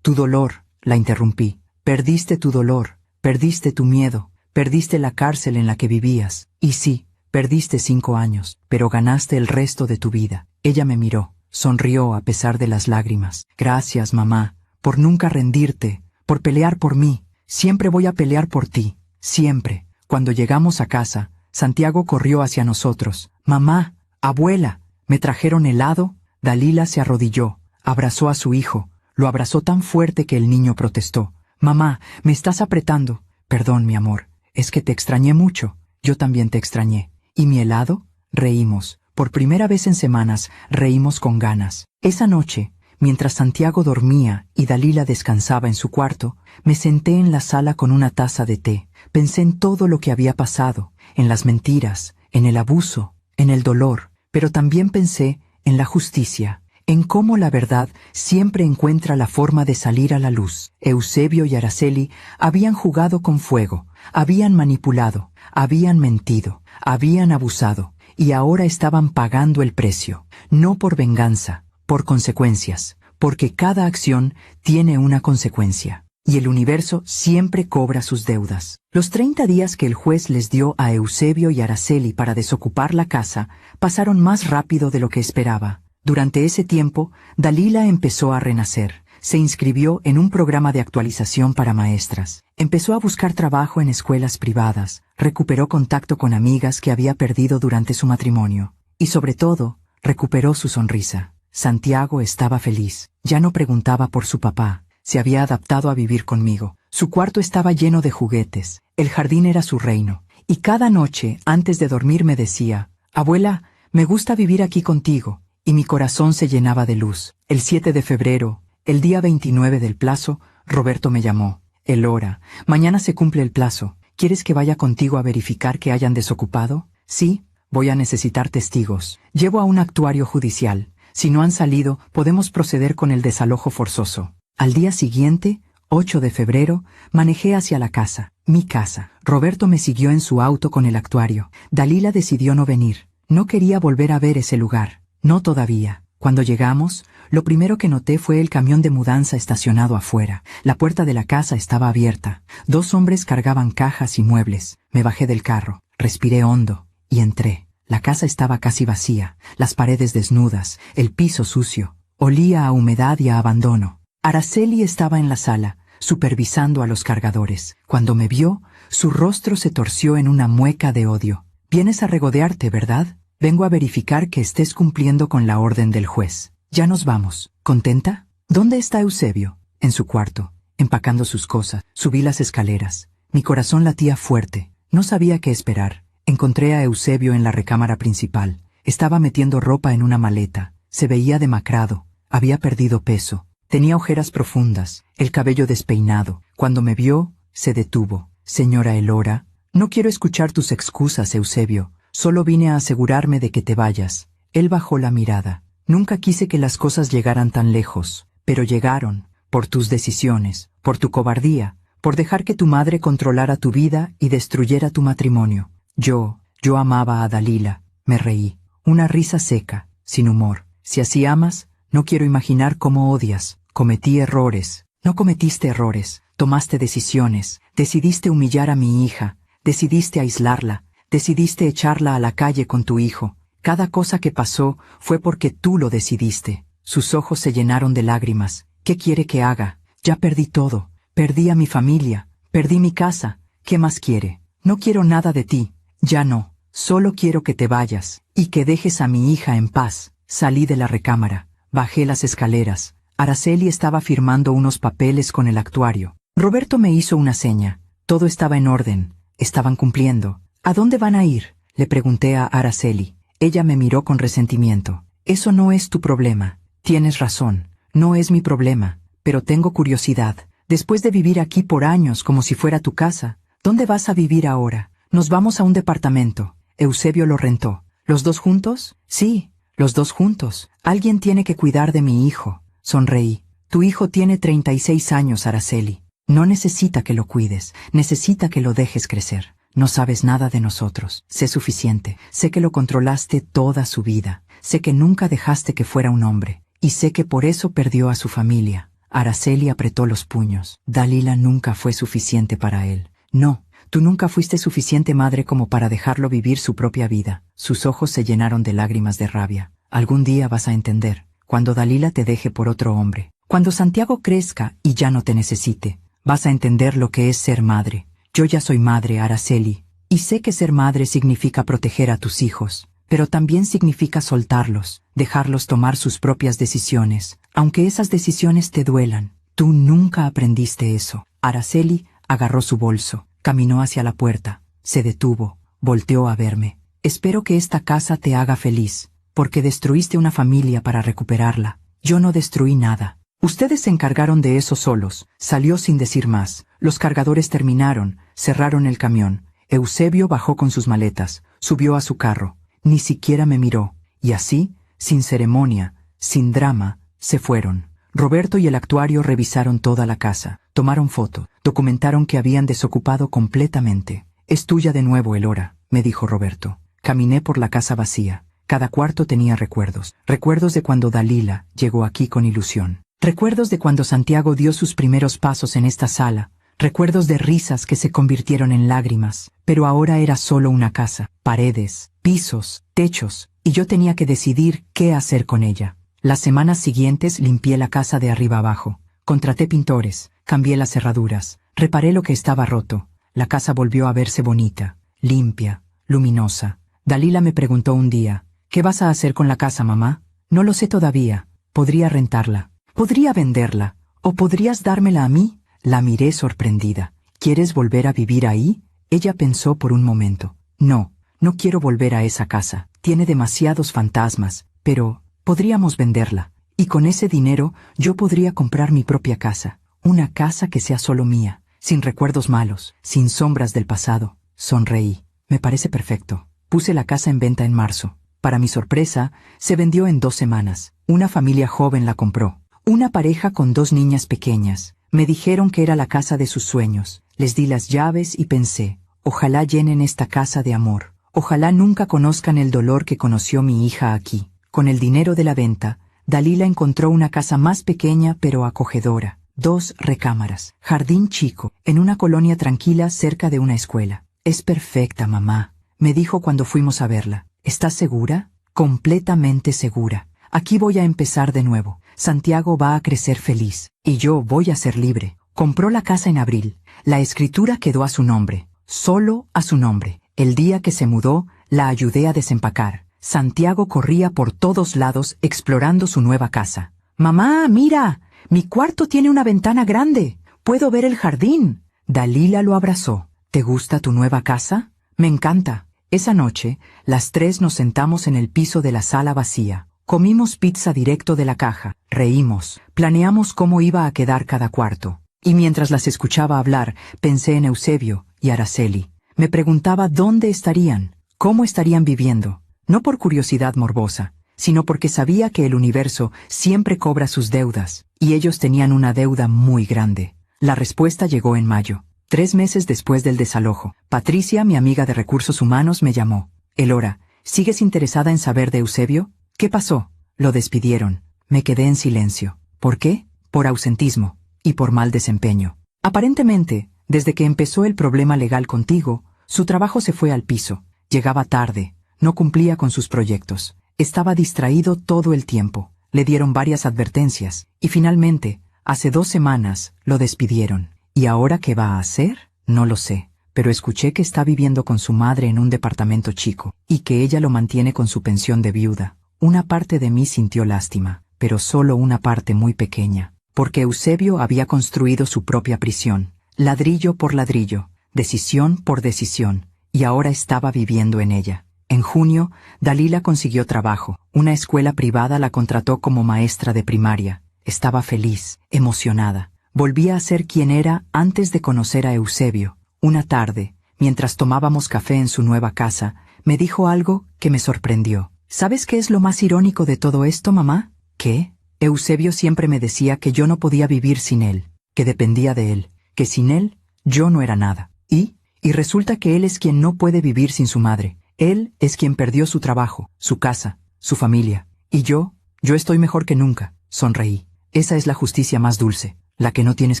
Speaker 1: tu dolor, la interrumpí. Perdiste tu dolor, perdiste tu miedo, perdiste la cárcel en la que vivías. Y sí, perdiste 5 años, pero ganaste el resto de tu vida. Ella me miró, sonrió a pesar de las lágrimas. Gracias, mamá, por nunca rendirte, por pelear por mí. Siempre voy a pelear por ti, siempre. Cuando llegamos a casa, Santiago corrió hacia nosotros. Mamá, abuela, ¿me trajeron helado? Dalila se arrodilló, abrazó a su hijo, lo abrazó tan fuerte que el niño protestó. Mamá, me estás apretando. Perdón, mi amor, es que te extrañé mucho. Yo también te extrañé. ¿Y mi helado? Reímos. Por primera vez en semanas, reímos con ganas. Esa noche, mientras Santiago dormía y Dalila descansaba en su cuarto, me senté en la sala con una taza de té. Pensé en todo lo que había pasado, en las mentiras, en el abuso, en el dolor. pero también pensé en la justicia, en cómo la verdad siempre encuentra la forma de salir a la luz. Eusebio y Araceli habían jugado con fuego, habían manipulado, habían mentido, habían abusado, y ahora estaban pagando el precio, no por venganza, por consecuencias, porque cada acción tiene una consecuencia. Y el universo siempre cobra sus deudas. Los 30 días que el juez les dio a Eusebio y Araceli para desocupar la casa pasaron más rápido de lo que esperaba. Durante ese tiempo, Dalila empezó a renacer. Se inscribió en un programa de actualización para maestras. Empezó a buscar trabajo en escuelas privadas. Recuperó contacto con amigas que había perdido durante su matrimonio. Y sobre todo, recuperó su sonrisa. Santiago estaba feliz. Ya no preguntaba por su papá. Se había adaptado a vivir conmigo. Su cuarto estaba lleno de juguetes. El jardín era su reino. Y cada noche, antes de dormir, me decía: «Abuela, me gusta vivir aquí contigo». Y mi corazón se llenaba de luz. El 7 de febrero, el día 29 del plazo, Roberto me llamó. «Elora, mañana se cumple el plazo. ¿Quieres que vaya contigo a verificar que hayan desocupado?» «Sí, voy a necesitar testigos. Llevo a un actuario judicial. Si no han salido, podemos proceder con el desalojo forzoso». Al día siguiente, 8 de febrero, manejé hacia la casa, mi casa. Roberto me siguió en su auto con el actuario. Dalila decidió no venir. No quería volver a ver ese lugar. No todavía. Cuando llegamos, lo primero que noté fue el camión de mudanza estacionado afuera. La puerta de la casa estaba abierta. 2 hombres cargaban cajas y muebles. Me bajé del carro, respiré hondo y entré. La casa estaba casi vacía, las paredes desnudas, el piso sucio. Olía a humedad y a abandono. Araceli estaba en la sala, supervisando a los cargadores. Cuando me vio, su rostro se torció en una mueca de odio. «Vienes a regodearte, ¿verdad? Vengo a verificar que estés cumpliendo con la orden del juez. Ya nos vamos. ¿Contenta?» «¿Dónde está Eusebio?» «En su cuarto, empacando sus cosas». Subí las escaleras. Mi corazón latía fuerte. No sabía qué esperar. Encontré a Eusebio en la recámara principal. Estaba metiendo ropa en una maleta. Se veía demacrado. Había perdido peso. Tenía ojeras profundas, el cabello despeinado. Cuando me vio, se detuvo. «Señora Elora, no quiero escuchar tus excusas, Eusebio. Solo vine a asegurarme de que te vayas». Él bajó la mirada. «Nunca quise que las cosas llegaran tan lejos, pero llegaron, por tus decisiones, por tu cobardía, por dejar que tu madre controlara tu vida y destruyera tu matrimonio. Yo amaba a Dalila». Me reí. Una risa seca, sin humor. «Si así amas, no quiero imaginar cómo odias». «Cometí errores». «No cometiste errores. Tomaste decisiones. Decidiste humillar a mi hija. Decidiste aislarla. Decidiste echarla a la calle con tu hijo. Cada cosa que pasó fue porque tú lo decidiste». Sus ojos se llenaron de lágrimas. «¿Qué quiere que haga? Ya perdí todo. Perdí a mi familia. Perdí mi casa. ¿Qué más quiere? No quiero nada de ti. Ya no. Solo quiero que te vayas y que dejes a mi hija en paz». Salí de la recámara. Bajé las escaleras. Araceli estaba firmando unos papeles con el actuario. Roberto me hizo una seña. Todo estaba en orden. Estaban cumpliendo. «¿A dónde van a ir?», le pregunté a Araceli. Ella me miró con resentimiento. «Eso no es tu problema». «Tienes razón. No es mi problema. Pero tengo curiosidad. Después de vivir aquí por años como si fuera tu casa, ¿dónde vas a vivir ahora?» «Nos vamos a un departamento. Eusebio lo rentó». «¿Los dos juntos?» «Sí, los dos juntos. Alguien tiene que cuidar de mi hijo». Sonreí. «Tu hijo tiene 36 años, Araceli. No necesita que lo cuides, necesita que lo dejes crecer. No sabes nada de nosotros. Sé suficiente. Sé que lo controlaste toda su vida. Sé que nunca dejaste que fuera un hombre. Y sé que por eso perdió a su familia». Araceli apretó los puños. «Dalila nunca fue suficiente para él». «No, tú nunca fuiste suficiente madre como para dejarlo vivir su propia vida». Sus ojos se llenaron de lágrimas de rabia. «Algún día vas a entender. Cuando Dalila te deje por otro hombre. Cuando Santiago crezca y ya no te necesite. Vas a entender lo que es ser madre. Yo ya soy madre, Araceli. Y sé que ser madre significa proteger a tus hijos. Pero también significa soltarlos, dejarlos tomar sus propias decisiones, aunque esas decisiones te duelan. Tú nunca aprendiste eso». Araceli agarró su bolso, caminó hacia la puerta, se detuvo, volteó a verme. «Espero que esta casa te haga feliz, porque destruiste una familia para recuperarla. Yo no destruí nada. Ustedes se encargaron de eso solos». Salió sin decir más. Los cargadores terminaron, cerraron el camión. Eusebio bajó con sus maletas, subió a su carro. Ni siquiera me miró. Y así, sin ceremonia, sin drama, se fueron. Roberto y el actuario revisaron toda la casa, tomaron fotos, documentaron que habían desocupado completamente. «Es tuya de nuevo, Elora», me dijo Roberto. Caminé por la casa vacía. Cada cuarto tenía recuerdos. Recuerdos de cuando Dalila llegó aquí con ilusión. Recuerdos de cuando Santiago dio sus primeros pasos en esta sala. Recuerdos de risas que se convirtieron en lágrimas. Pero ahora era solo una casa. Paredes, pisos, techos. Y yo tenía que decidir qué hacer con ella. Las semanas siguientes limpié la casa de arriba abajo. Contraté pintores. Cambié las cerraduras. Reparé lo que estaba roto. La casa volvió a verse bonita, limpia, luminosa. Dalila me preguntó un día: «¿Qué vas a hacer con la casa, mamá?» «No lo sé todavía. Podría rentarla. Podría venderla. ¿O podrías dármela a mí?» La miré sorprendida. «¿Quieres volver a vivir ahí?» Ella pensó por un momento. «No, no quiero volver a esa casa. Tiene demasiados fantasmas. Pero podríamos venderla. Y con ese dinero yo podría comprar mi propia casa. Una casa que sea solo mía, sin recuerdos malos, sin sombras del pasado». Sonreí. «Me parece perfecto». Puse la casa en venta en marzo. Para mi sorpresa, se vendió en 2 semanas. Una familia joven la compró. Una pareja con 2 niñas pequeñas. Me dijeron que era la casa de sus sueños. Les di las llaves y pensé: ojalá llenen esta casa de amor. Ojalá nunca conozcan el dolor que conoció mi hija aquí. Con el dinero de la venta, Dalila encontró una casa más pequeña pero acogedora. 2 recámaras, jardín chico, en una colonia tranquila cerca de una escuela. «Es perfecta, mamá», me dijo cuando fuimos a verla. «¿Estás segura?» «Completamente segura. Aquí voy a empezar de nuevo. Santiago va a crecer feliz. Y yo voy a ser libre». Compró la casa en abril. La escritura quedó a su nombre. Solo a su nombre. El día que se mudó, la ayudé a desempacar. Santiago corría por todos lados explorando su nueva casa. «Mamá, mira. Mi cuarto tiene una ventana grande. Puedo ver el jardín». Dalila lo abrazó. «¿Te gusta tu nueva casa?» «Me encanta». Esa noche, las 3 nos sentamos en el piso de la sala vacía. Comimos pizza directo de la caja. Reímos. Planeamos cómo iba a quedar cada cuarto. Y mientras las escuchaba hablar, pensé en Eusebio y Araceli. Me preguntaba dónde estarían, cómo estarían viviendo. No por curiosidad morbosa, sino porque sabía que el universo siempre cobra sus deudas, y ellos tenían una deuda muy grande. La respuesta llegó en mayo, 3 meses después del desalojo. Patricia, mi amiga de recursos humanos, me llamó. «Elora, ¿sigues interesada en saber de Eusebio?» «¿Qué pasó?» «Lo despidieron». Me quedé en silencio. ¿Por qué? Por ausentismo y por mal desempeño. Aparentemente, desde que empezó el problema legal contigo, su trabajo se fue al piso. Llegaba tarde, no cumplía con sus proyectos. Estaba distraído todo el tiempo. Le dieron varias advertencias y finalmente, hace 2 semanas, lo despidieron. ¿Y ahora qué va a hacer? No lo sé, pero escuché que está viviendo con su madre en un departamento chico y que ella lo mantiene con su pensión de viuda. Una parte de mí sintió lástima, pero solo una parte muy pequeña, porque Eusebio había construido su propia prisión, ladrillo por ladrillo, decisión por decisión, y ahora estaba viviendo en ella. En junio, Dalila consiguió trabajo. Una escuela privada la contrató como maestra de primaria. Estaba feliz, emocionada. Volvía a ser quien era antes de conocer a Eusebio. Una tarde, mientras tomábamos café en su nueva casa, me dijo algo que me sorprendió. «¿Sabes qué es lo más irónico de todo esto, mamá?» «¿Qué?» «Eusebio siempre me decía que yo no podía vivir sin él, que dependía de él, que sin él yo no era nada. Y resulta que él es quien no puede vivir sin su madre. Él es quien perdió su trabajo, su casa, su familia. Y yo estoy mejor que nunca». Sonreí. «Esa es la justicia más dulce, la que no tienes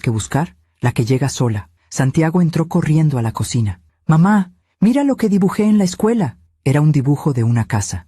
Speaker 1: que buscar, la que llega sola». Santiago entró corriendo a la cocina. «Mamá, mira lo que dibujé en la escuela». Era un dibujo de una casa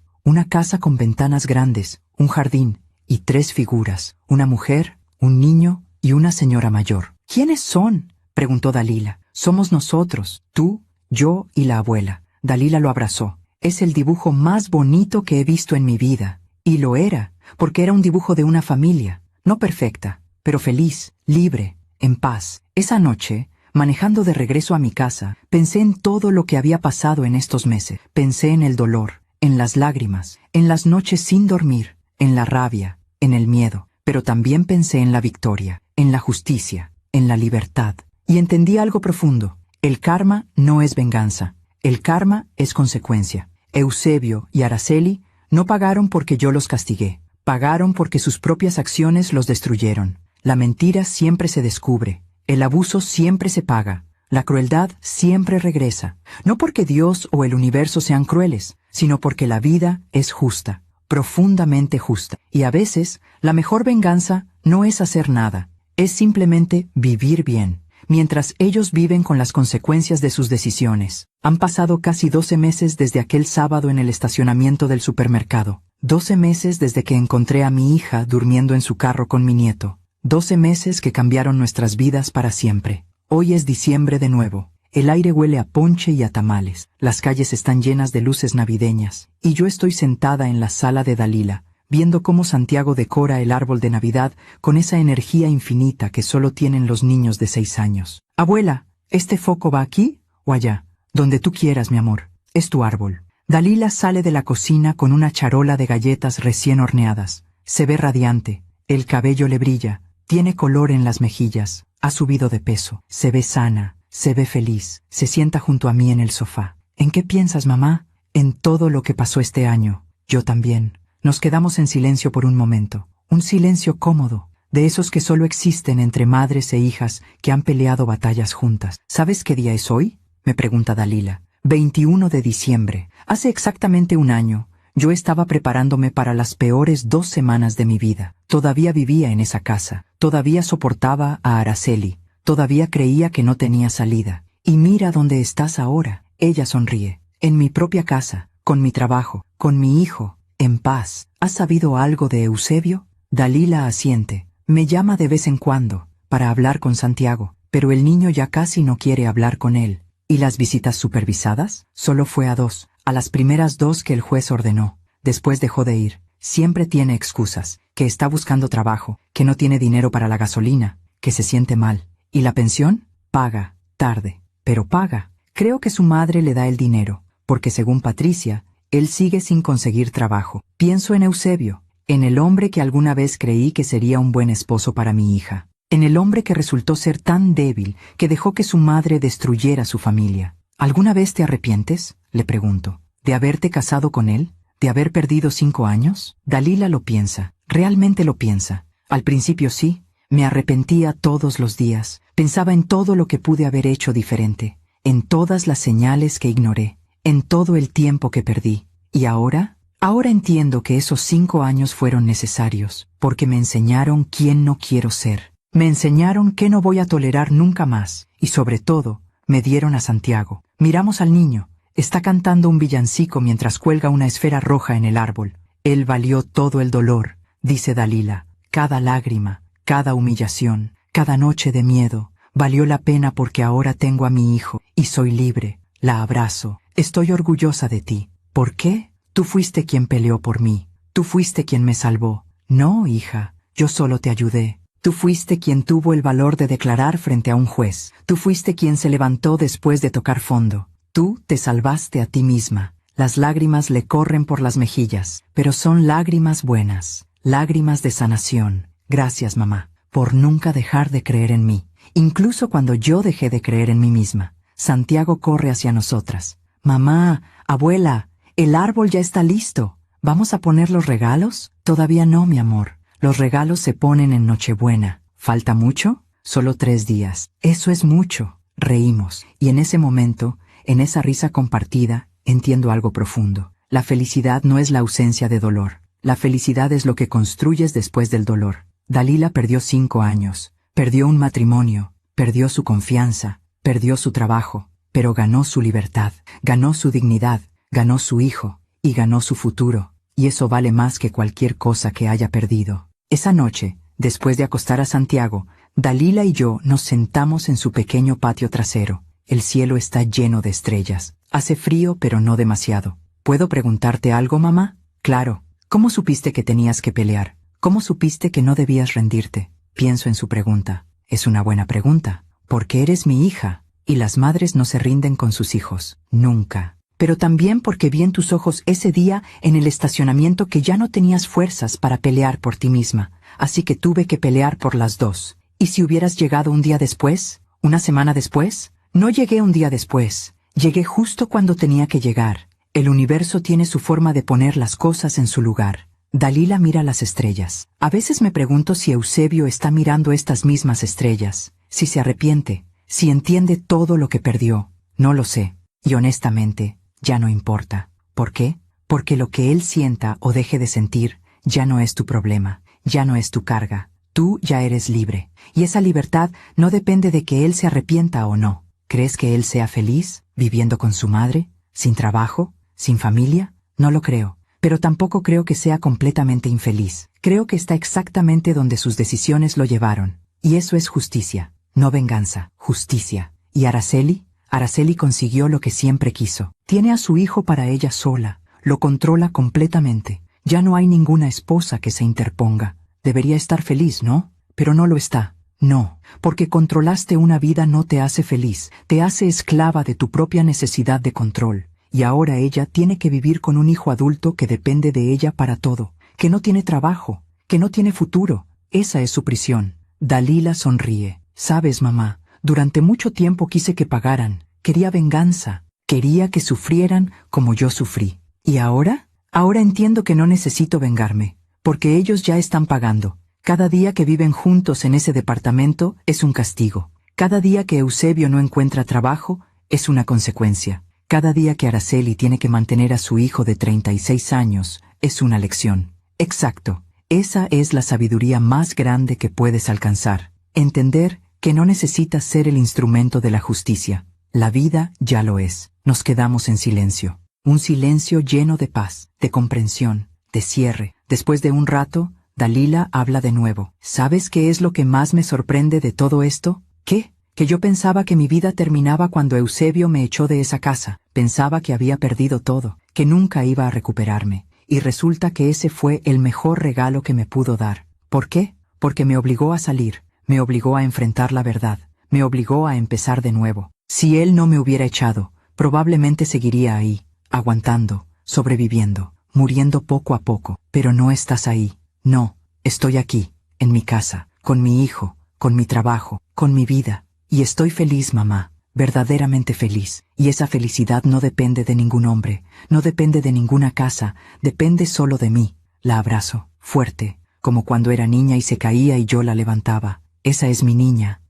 Speaker 1: con ventanas grandes, un jardín y 3 figuras, una mujer, un niño y una señora mayor. «¿Quiénes son?», preguntó Dalila. «Somos nosotros, tú, yo y la abuela». Dalila lo abrazó. «Es el dibujo más bonito que he visto en mi vida». Y lo era, porque era un dibujo de una familia, no perfecta, pero feliz, libre, en paz. Esa noche, manejando de regreso a mi casa, pensé en todo lo que había pasado en estos meses. Pensé en el dolor, en las lágrimas, en las noches sin dormir, en la rabia, en el miedo, pero también pensé en la victoria, en la justicia, en la libertad. Y entendí algo profundo. El karma no es venganza. El karma es consecuencia. Eusebio y Araceli No pagaron porque yo los castigué. Pagaron porque sus propias acciones los destruyeron. La mentira siempre se descubre. El abuso siempre se paga. La crueldad siempre regresa. No porque Dios o el universo sean crueles, sino porque la vida es justa, profundamente justa. Y a veces, la mejor venganza no es hacer nada, es simplemente vivir bien, mientras ellos viven con las consecuencias de sus decisiones. Han pasado casi 12 meses desde aquel sábado en el estacionamiento del supermercado. 12 meses desde que encontré a mi hija durmiendo en su carro con mi nieto. 12 meses que cambiaron nuestras vidas para siempre. Hoy es diciembre de nuevo. El aire huele a ponche y a tamales. Las calles están llenas de luces navideñas. Y yo estoy sentada en la sala de Dalila, viendo cómo Santiago decora el árbol de Navidad con esa energía infinita que solo tienen los niños de 6 años. Abuela, ¿este foco va aquí o allá? Donde tú quieras, mi amor. Es tu árbol. Dalila sale de la cocina con una charola de galletas recién horneadas. Se ve radiante. El cabello le brilla. Tiene color en las mejillas. Ha subido de peso. Se ve sana. Se ve feliz. Se sienta junto a mí en el sofá. ¿En qué piensas, mamá? En todo lo que pasó este año. Yo también. Nos quedamos en silencio por un momento. Un silencio cómodo. De esos que solo existen entre madres e hijas que han peleado batallas juntas. ¿Sabes qué día es hoy? Me pregunta Dalila. 21 de diciembre. Hace exactamente un año. Yo estaba preparándome para las peores 2 semanas de mi vida. Todavía vivía en esa casa. Todavía soportaba a Araceli. Todavía creía que no tenía salida. Y mira dónde estás ahora. Ella sonríe. En mi propia casa, con mi trabajo, con mi hijo, en paz. ¿Has sabido algo de Eusebio? Dalila asiente. Me llama de vez en cuando, para hablar con Santiago, pero el niño ya casi no quiere hablar con él. ¿Y las visitas supervisadas? Solo fue a 2. A las primeras 2 que el juez ordenó. Después dejó de ir. Siempre tiene excusas. Que está buscando trabajo, que no tiene dinero para la gasolina, que se siente mal. ¿Y la pensión? Paga, tarde, pero paga. Creo que su madre le da el dinero, porque según Patricia, él sigue sin conseguir trabajo. Pienso en Eusebio, en el hombre que alguna vez creí que sería un buen esposo para mi hija. En el hombre que resultó ser tan débil que dejó que su madre destruyera su familia. ¿Alguna vez te arrepientes? Le pregunto. ¿De haberte casado con él? ¿De haber perdido 5 años? Dalila lo piensa, realmente lo piensa. Al principio sí, me arrepentía todos los días. Pensaba en todo lo que pude haber hecho diferente, en todas las señales que ignoré, en todo el tiempo que perdí. ¿Y ahora? Ahora entiendo que esos 5 años fueron necesarios, porque me enseñaron quién no quiero ser. Me enseñaron qué no voy a tolerar nunca más, y sobre todo, me dieron a Santiago. Miramos al niño. Está cantando un villancico mientras cuelga una esfera roja en el árbol. Él valió todo el dolor, dice Dalila. Cada lágrima, cada humillación, cada noche de miedo, valió la pena porque ahora tengo a mi hijo, y soy libre. La abrazo. Estoy orgullosa de ti. ¿Por qué? Tú fuiste quien peleó por mí. Tú fuiste quien me salvó. No, hija, yo solo te ayudé. Tú fuiste quien tuvo el valor de declarar frente a un juez. Tú fuiste quien se levantó después de tocar fondo. Tú te salvaste a ti misma. Las lágrimas le corren por las mejillas, pero son lágrimas buenas, lágrimas de sanación. Gracias, mamá, por nunca dejar de creer en mí, incluso cuando yo dejé de creer en mí misma. Santiago corre hacia nosotras. Mamá, abuela, el árbol ya está listo. ¿Vamos a poner los regalos? Todavía no, mi amor. Los regalos se ponen en Nochebuena. ¿Falta mucho? Solo 3 días. Eso es mucho. Reímos, y en ese momento, en esa risa compartida, entiendo algo profundo. La felicidad no es la ausencia de dolor. La felicidad es lo que construyes después del dolor. Dalila perdió 5 años. Perdió un matrimonio. Perdió su confianza. Perdió su trabajo. Pero ganó su libertad. Ganó su dignidad. Ganó su hijo. Y ganó su futuro. Y eso vale más que cualquier cosa que haya perdido. Esa noche, después de acostar a Santiago, Dalila y yo nos sentamos en su pequeño patio trasero. El cielo está lleno de estrellas. Hace frío, pero no demasiado. ¿Puedo preguntarte algo, mamá? Claro. ¿Cómo supiste que tenías que pelear? ¿Cómo supiste que no debías rendirte? Pienso en su pregunta. Es una buena pregunta. Porque eres mi hija, y las madres no se rinden con sus hijos. Nunca. Pero también porque vi en tus ojos ese día en el estacionamiento que ya no tenías fuerzas para pelear por ti misma. Así que tuve que pelear por las 2. ¿Y si hubieras llegado un día después? ¿Una semana después? No llegué un día después. Llegué justo cuando tenía que llegar. El universo tiene su forma de poner las cosas en su lugar. Dalila mira las estrellas. A veces me pregunto si Eusebio está mirando estas mismas estrellas, si se arrepiente, si entiende todo lo que perdió. No lo sé. Y honestamente, ya no importa. ¿Por qué? Porque lo que él sienta o deje de sentir ya no es tu problema, ya no es tu carga. Tú ya eres libre. Y esa libertad no depende de que él se arrepienta o no. ¿Crees que él sea feliz, viviendo con su madre, sin trabajo, sin familia? No lo creo. Pero tampoco creo que sea completamente infeliz. Creo que está exactamente donde sus decisiones lo llevaron. Y eso es justicia, no venganza, justicia. ¿Y Araceli? Araceli consiguió lo que siempre quiso. Tiene a su hijo para ella sola. Lo controla completamente. Ya no hay ninguna esposa que se interponga. Debería estar feliz, ¿no? Pero no lo está. No, porque controlaste una vida no te hace feliz, te hace esclava de tu propia necesidad de control. Y ahora ella tiene que vivir con un hijo adulto que depende de ella para todo, que no tiene trabajo, que no tiene futuro. Esa es su prisión. Dalila sonríe. Sabes, mamá, durante mucho tiempo quise que pagaran. Quería venganza. Quería que sufrieran como yo sufrí. ¿Y ahora? Ahora entiendo que no necesito vengarme, porque ellos ya están pagando. Cada día que viven juntos en ese departamento es un castigo. Cada día que Eusebio no encuentra trabajo es una consecuencia. Cada día que Araceli tiene que mantener a su hijo de 36 años es una lección. Exacto. Esa es la sabiduría más grande que puedes alcanzar. Entender que no necesitas ser el instrumento de la justicia. La vida ya lo es. Nos quedamos en silencio. Un silencio lleno de paz, de comprensión, de cierre. Después de un rato, Dalila habla de nuevo. ¿Sabes qué es lo que más me sorprende de todo esto? ¿Qué? Que yo pensaba que mi vida terminaba cuando Eusebio me echó de esa casa. Pensaba que había perdido todo, que nunca iba a recuperarme. Y resulta que ese fue el mejor regalo que me pudo dar. ¿Por qué? Porque me obligó a salir, me obligó a enfrentar la verdad, me obligó a empezar de nuevo. Si él no me hubiera echado, probablemente seguiría ahí, aguantando, sobreviviendo, muriendo poco a poco. Pero no estás ahí. No, estoy aquí, en mi casa, con mi hijo, con mi trabajo, con mi vida. Y estoy feliz, mamá, verdaderamente feliz. Y esa felicidad no depende de ningún hombre, no depende de ninguna casa, depende solo de mí. La abrazo, fuerte, como cuando era niña y se caía y yo la levantaba. Esa es mi niña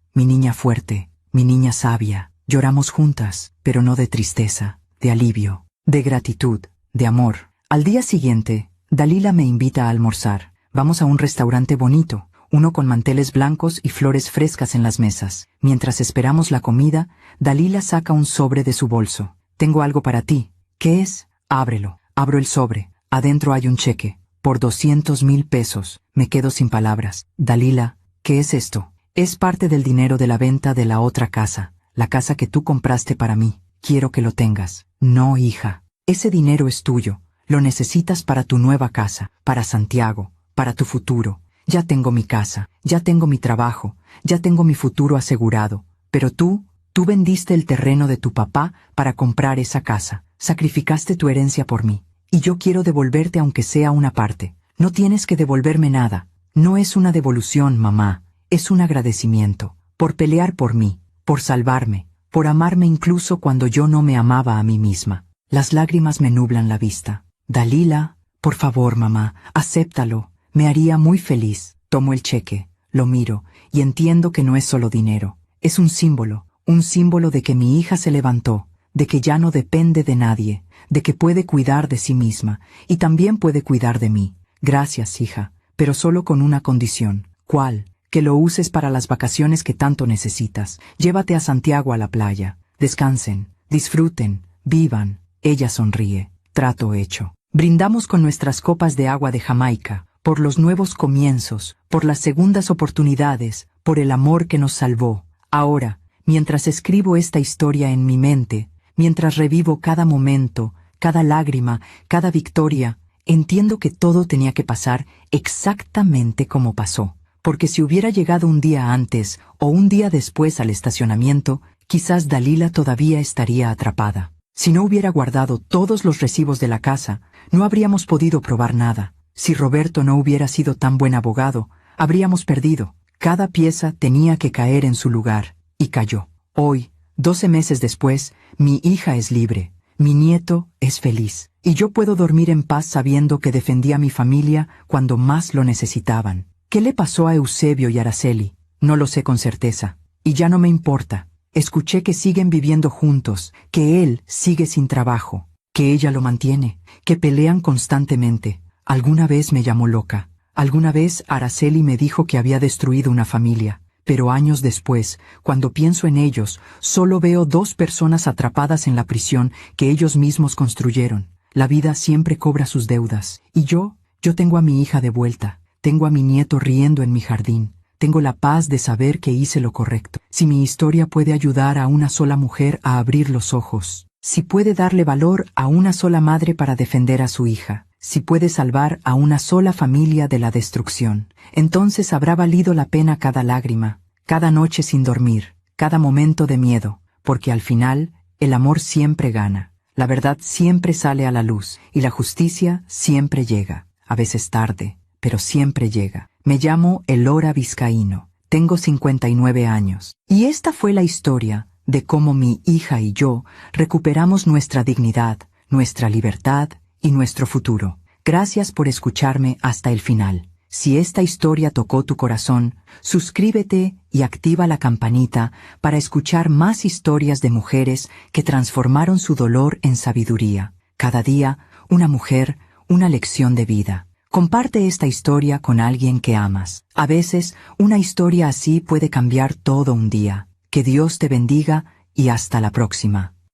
Speaker 1: fuerte, mi niña sabia. Lloramos juntas, pero no de tristeza, de alivio, de gratitud, de amor. Al día siguiente, Dalila me invita a almorzar. Vamos a un restaurante bonito, uno con manteles blancos y flores frescas en las mesas. Mientras esperamos la comida, Dalila saca un sobre de su bolso. Tengo algo para ti. ¿Qué es? Ábrelo. Abro el sobre. Adentro hay un cheque. Por 200,000 pesos. Me quedo sin palabras. Dalila, ¿qué es esto? Es parte del dinero de la venta de la otra casa. La casa que tú compraste para mí. Quiero que lo tengas. No, hija. Ese dinero es tuyo. Lo necesitas para tu nueva casa, para Santiago, para tu futuro. Ya tengo mi casa, ya tengo mi trabajo, ya tengo mi futuro asegurado. Pero tú vendiste el terreno de tu papá para comprar esa casa. Sacrificaste tu herencia por mí. Y yo quiero devolverte aunque sea una parte. No tienes que devolverme nada. No es una devolución, mamá. Es un agradecimiento. Por pelear por mí, por salvarme, por amarme incluso cuando yo no me amaba a mí misma. Las lágrimas me nublan la vista. Dalila, por favor, mamá, acéptalo. Me haría muy feliz. Tomo el cheque, lo miro, y entiendo que no es solo dinero. Es un símbolo de que mi hija se levantó, de que ya no depende de nadie, de que puede cuidar de sí misma, y también puede cuidar de mí. Gracias, hija, pero solo con una condición. ¿Cuál? Que lo uses para las vacaciones que tanto necesitas. Llévate a Santiago a la playa. Descansen, disfruten, vivan. Ella sonríe. Trato hecho. Brindamos con nuestras copas de agua de Jamaica, por los nuevos comienzos, por las segundas oportunidades, por el amor que nos salvó. Ahora, mientras escribo esta historia en mi mente, mientras revivo cada momento, cada lágrima, cada victoria, entiendo que todo tenía que pasar exactamente como pasó. Porque si hubiera llegado un día antes o un día después al estacionamiento, quizás Dalila todavía estaría atrapada. Si no hubiera guardado todos los recibos de la casa, no habríamos podido probar nada. Si Roberto no hubiera sido tan buen abogado, habríamos perdido. Cada pieza tenía que caer en su lugar, y cayó. Hoy, 12 meses después, mi hija es libre. Mi nieto es feliz, y yo puedo dormir en paz sabiendo que defendí a mi familia cuando más lo necesitaban. ¿Qué le pasó a Eusebio y Araceli? No lo sé con certeza. Y ya no me importa. Escuché que siguen viviendo juntos, que él sigue sin trabajo, que ella lo mantiene, que pelean constantemente. Alguna vez me llamó loca. Alguna vez Araceli me dijo que había destruido una familia. Pero años después, cuando pienso en ellos, solo veo dos personas atrapadas en la prisión que ellos mismos construyeron. La vida siempre cobra sus deudas. Y yo tengo a mi hija de vuelta. Tengo a mi nieto riendo en mi jardín. Tengo la paz de saber que hice lo correcto. Si mi historia puede ayudar a una sola mujer a abrir los ojos, si puede darle valor a una sola madre para defender a su hija, si puede salvar a una sola familia de la destrucción, entonces habrá valido la pena cada lágrima, cada noche sin dormir, cada momento de miedo, porque al final el amor siempre gana, la verdad siempre sale a la luz y la justicia siempre llega, a veces tarde, pero siempre llega. Me llamo Elora Vizcaíno, tengo 59 años, y esta fue la historia de cómo mi hija y yo recuperamos nuestra dignidad, nuestra libertad y nuestro futuro. Gracias por escucharme hasta el final. Si esta historia tocó tu corazón, suscríbete y activa la campanita para escuchar más historias de mujeres que transformaron su dolor en sabiduría. Cada día, una mujer, una lección de vida. Comparte esta historia con alguien que amas. A veces, una historia así puede cambiar todo un día. Que Dios te bendiga y hasta la próxima.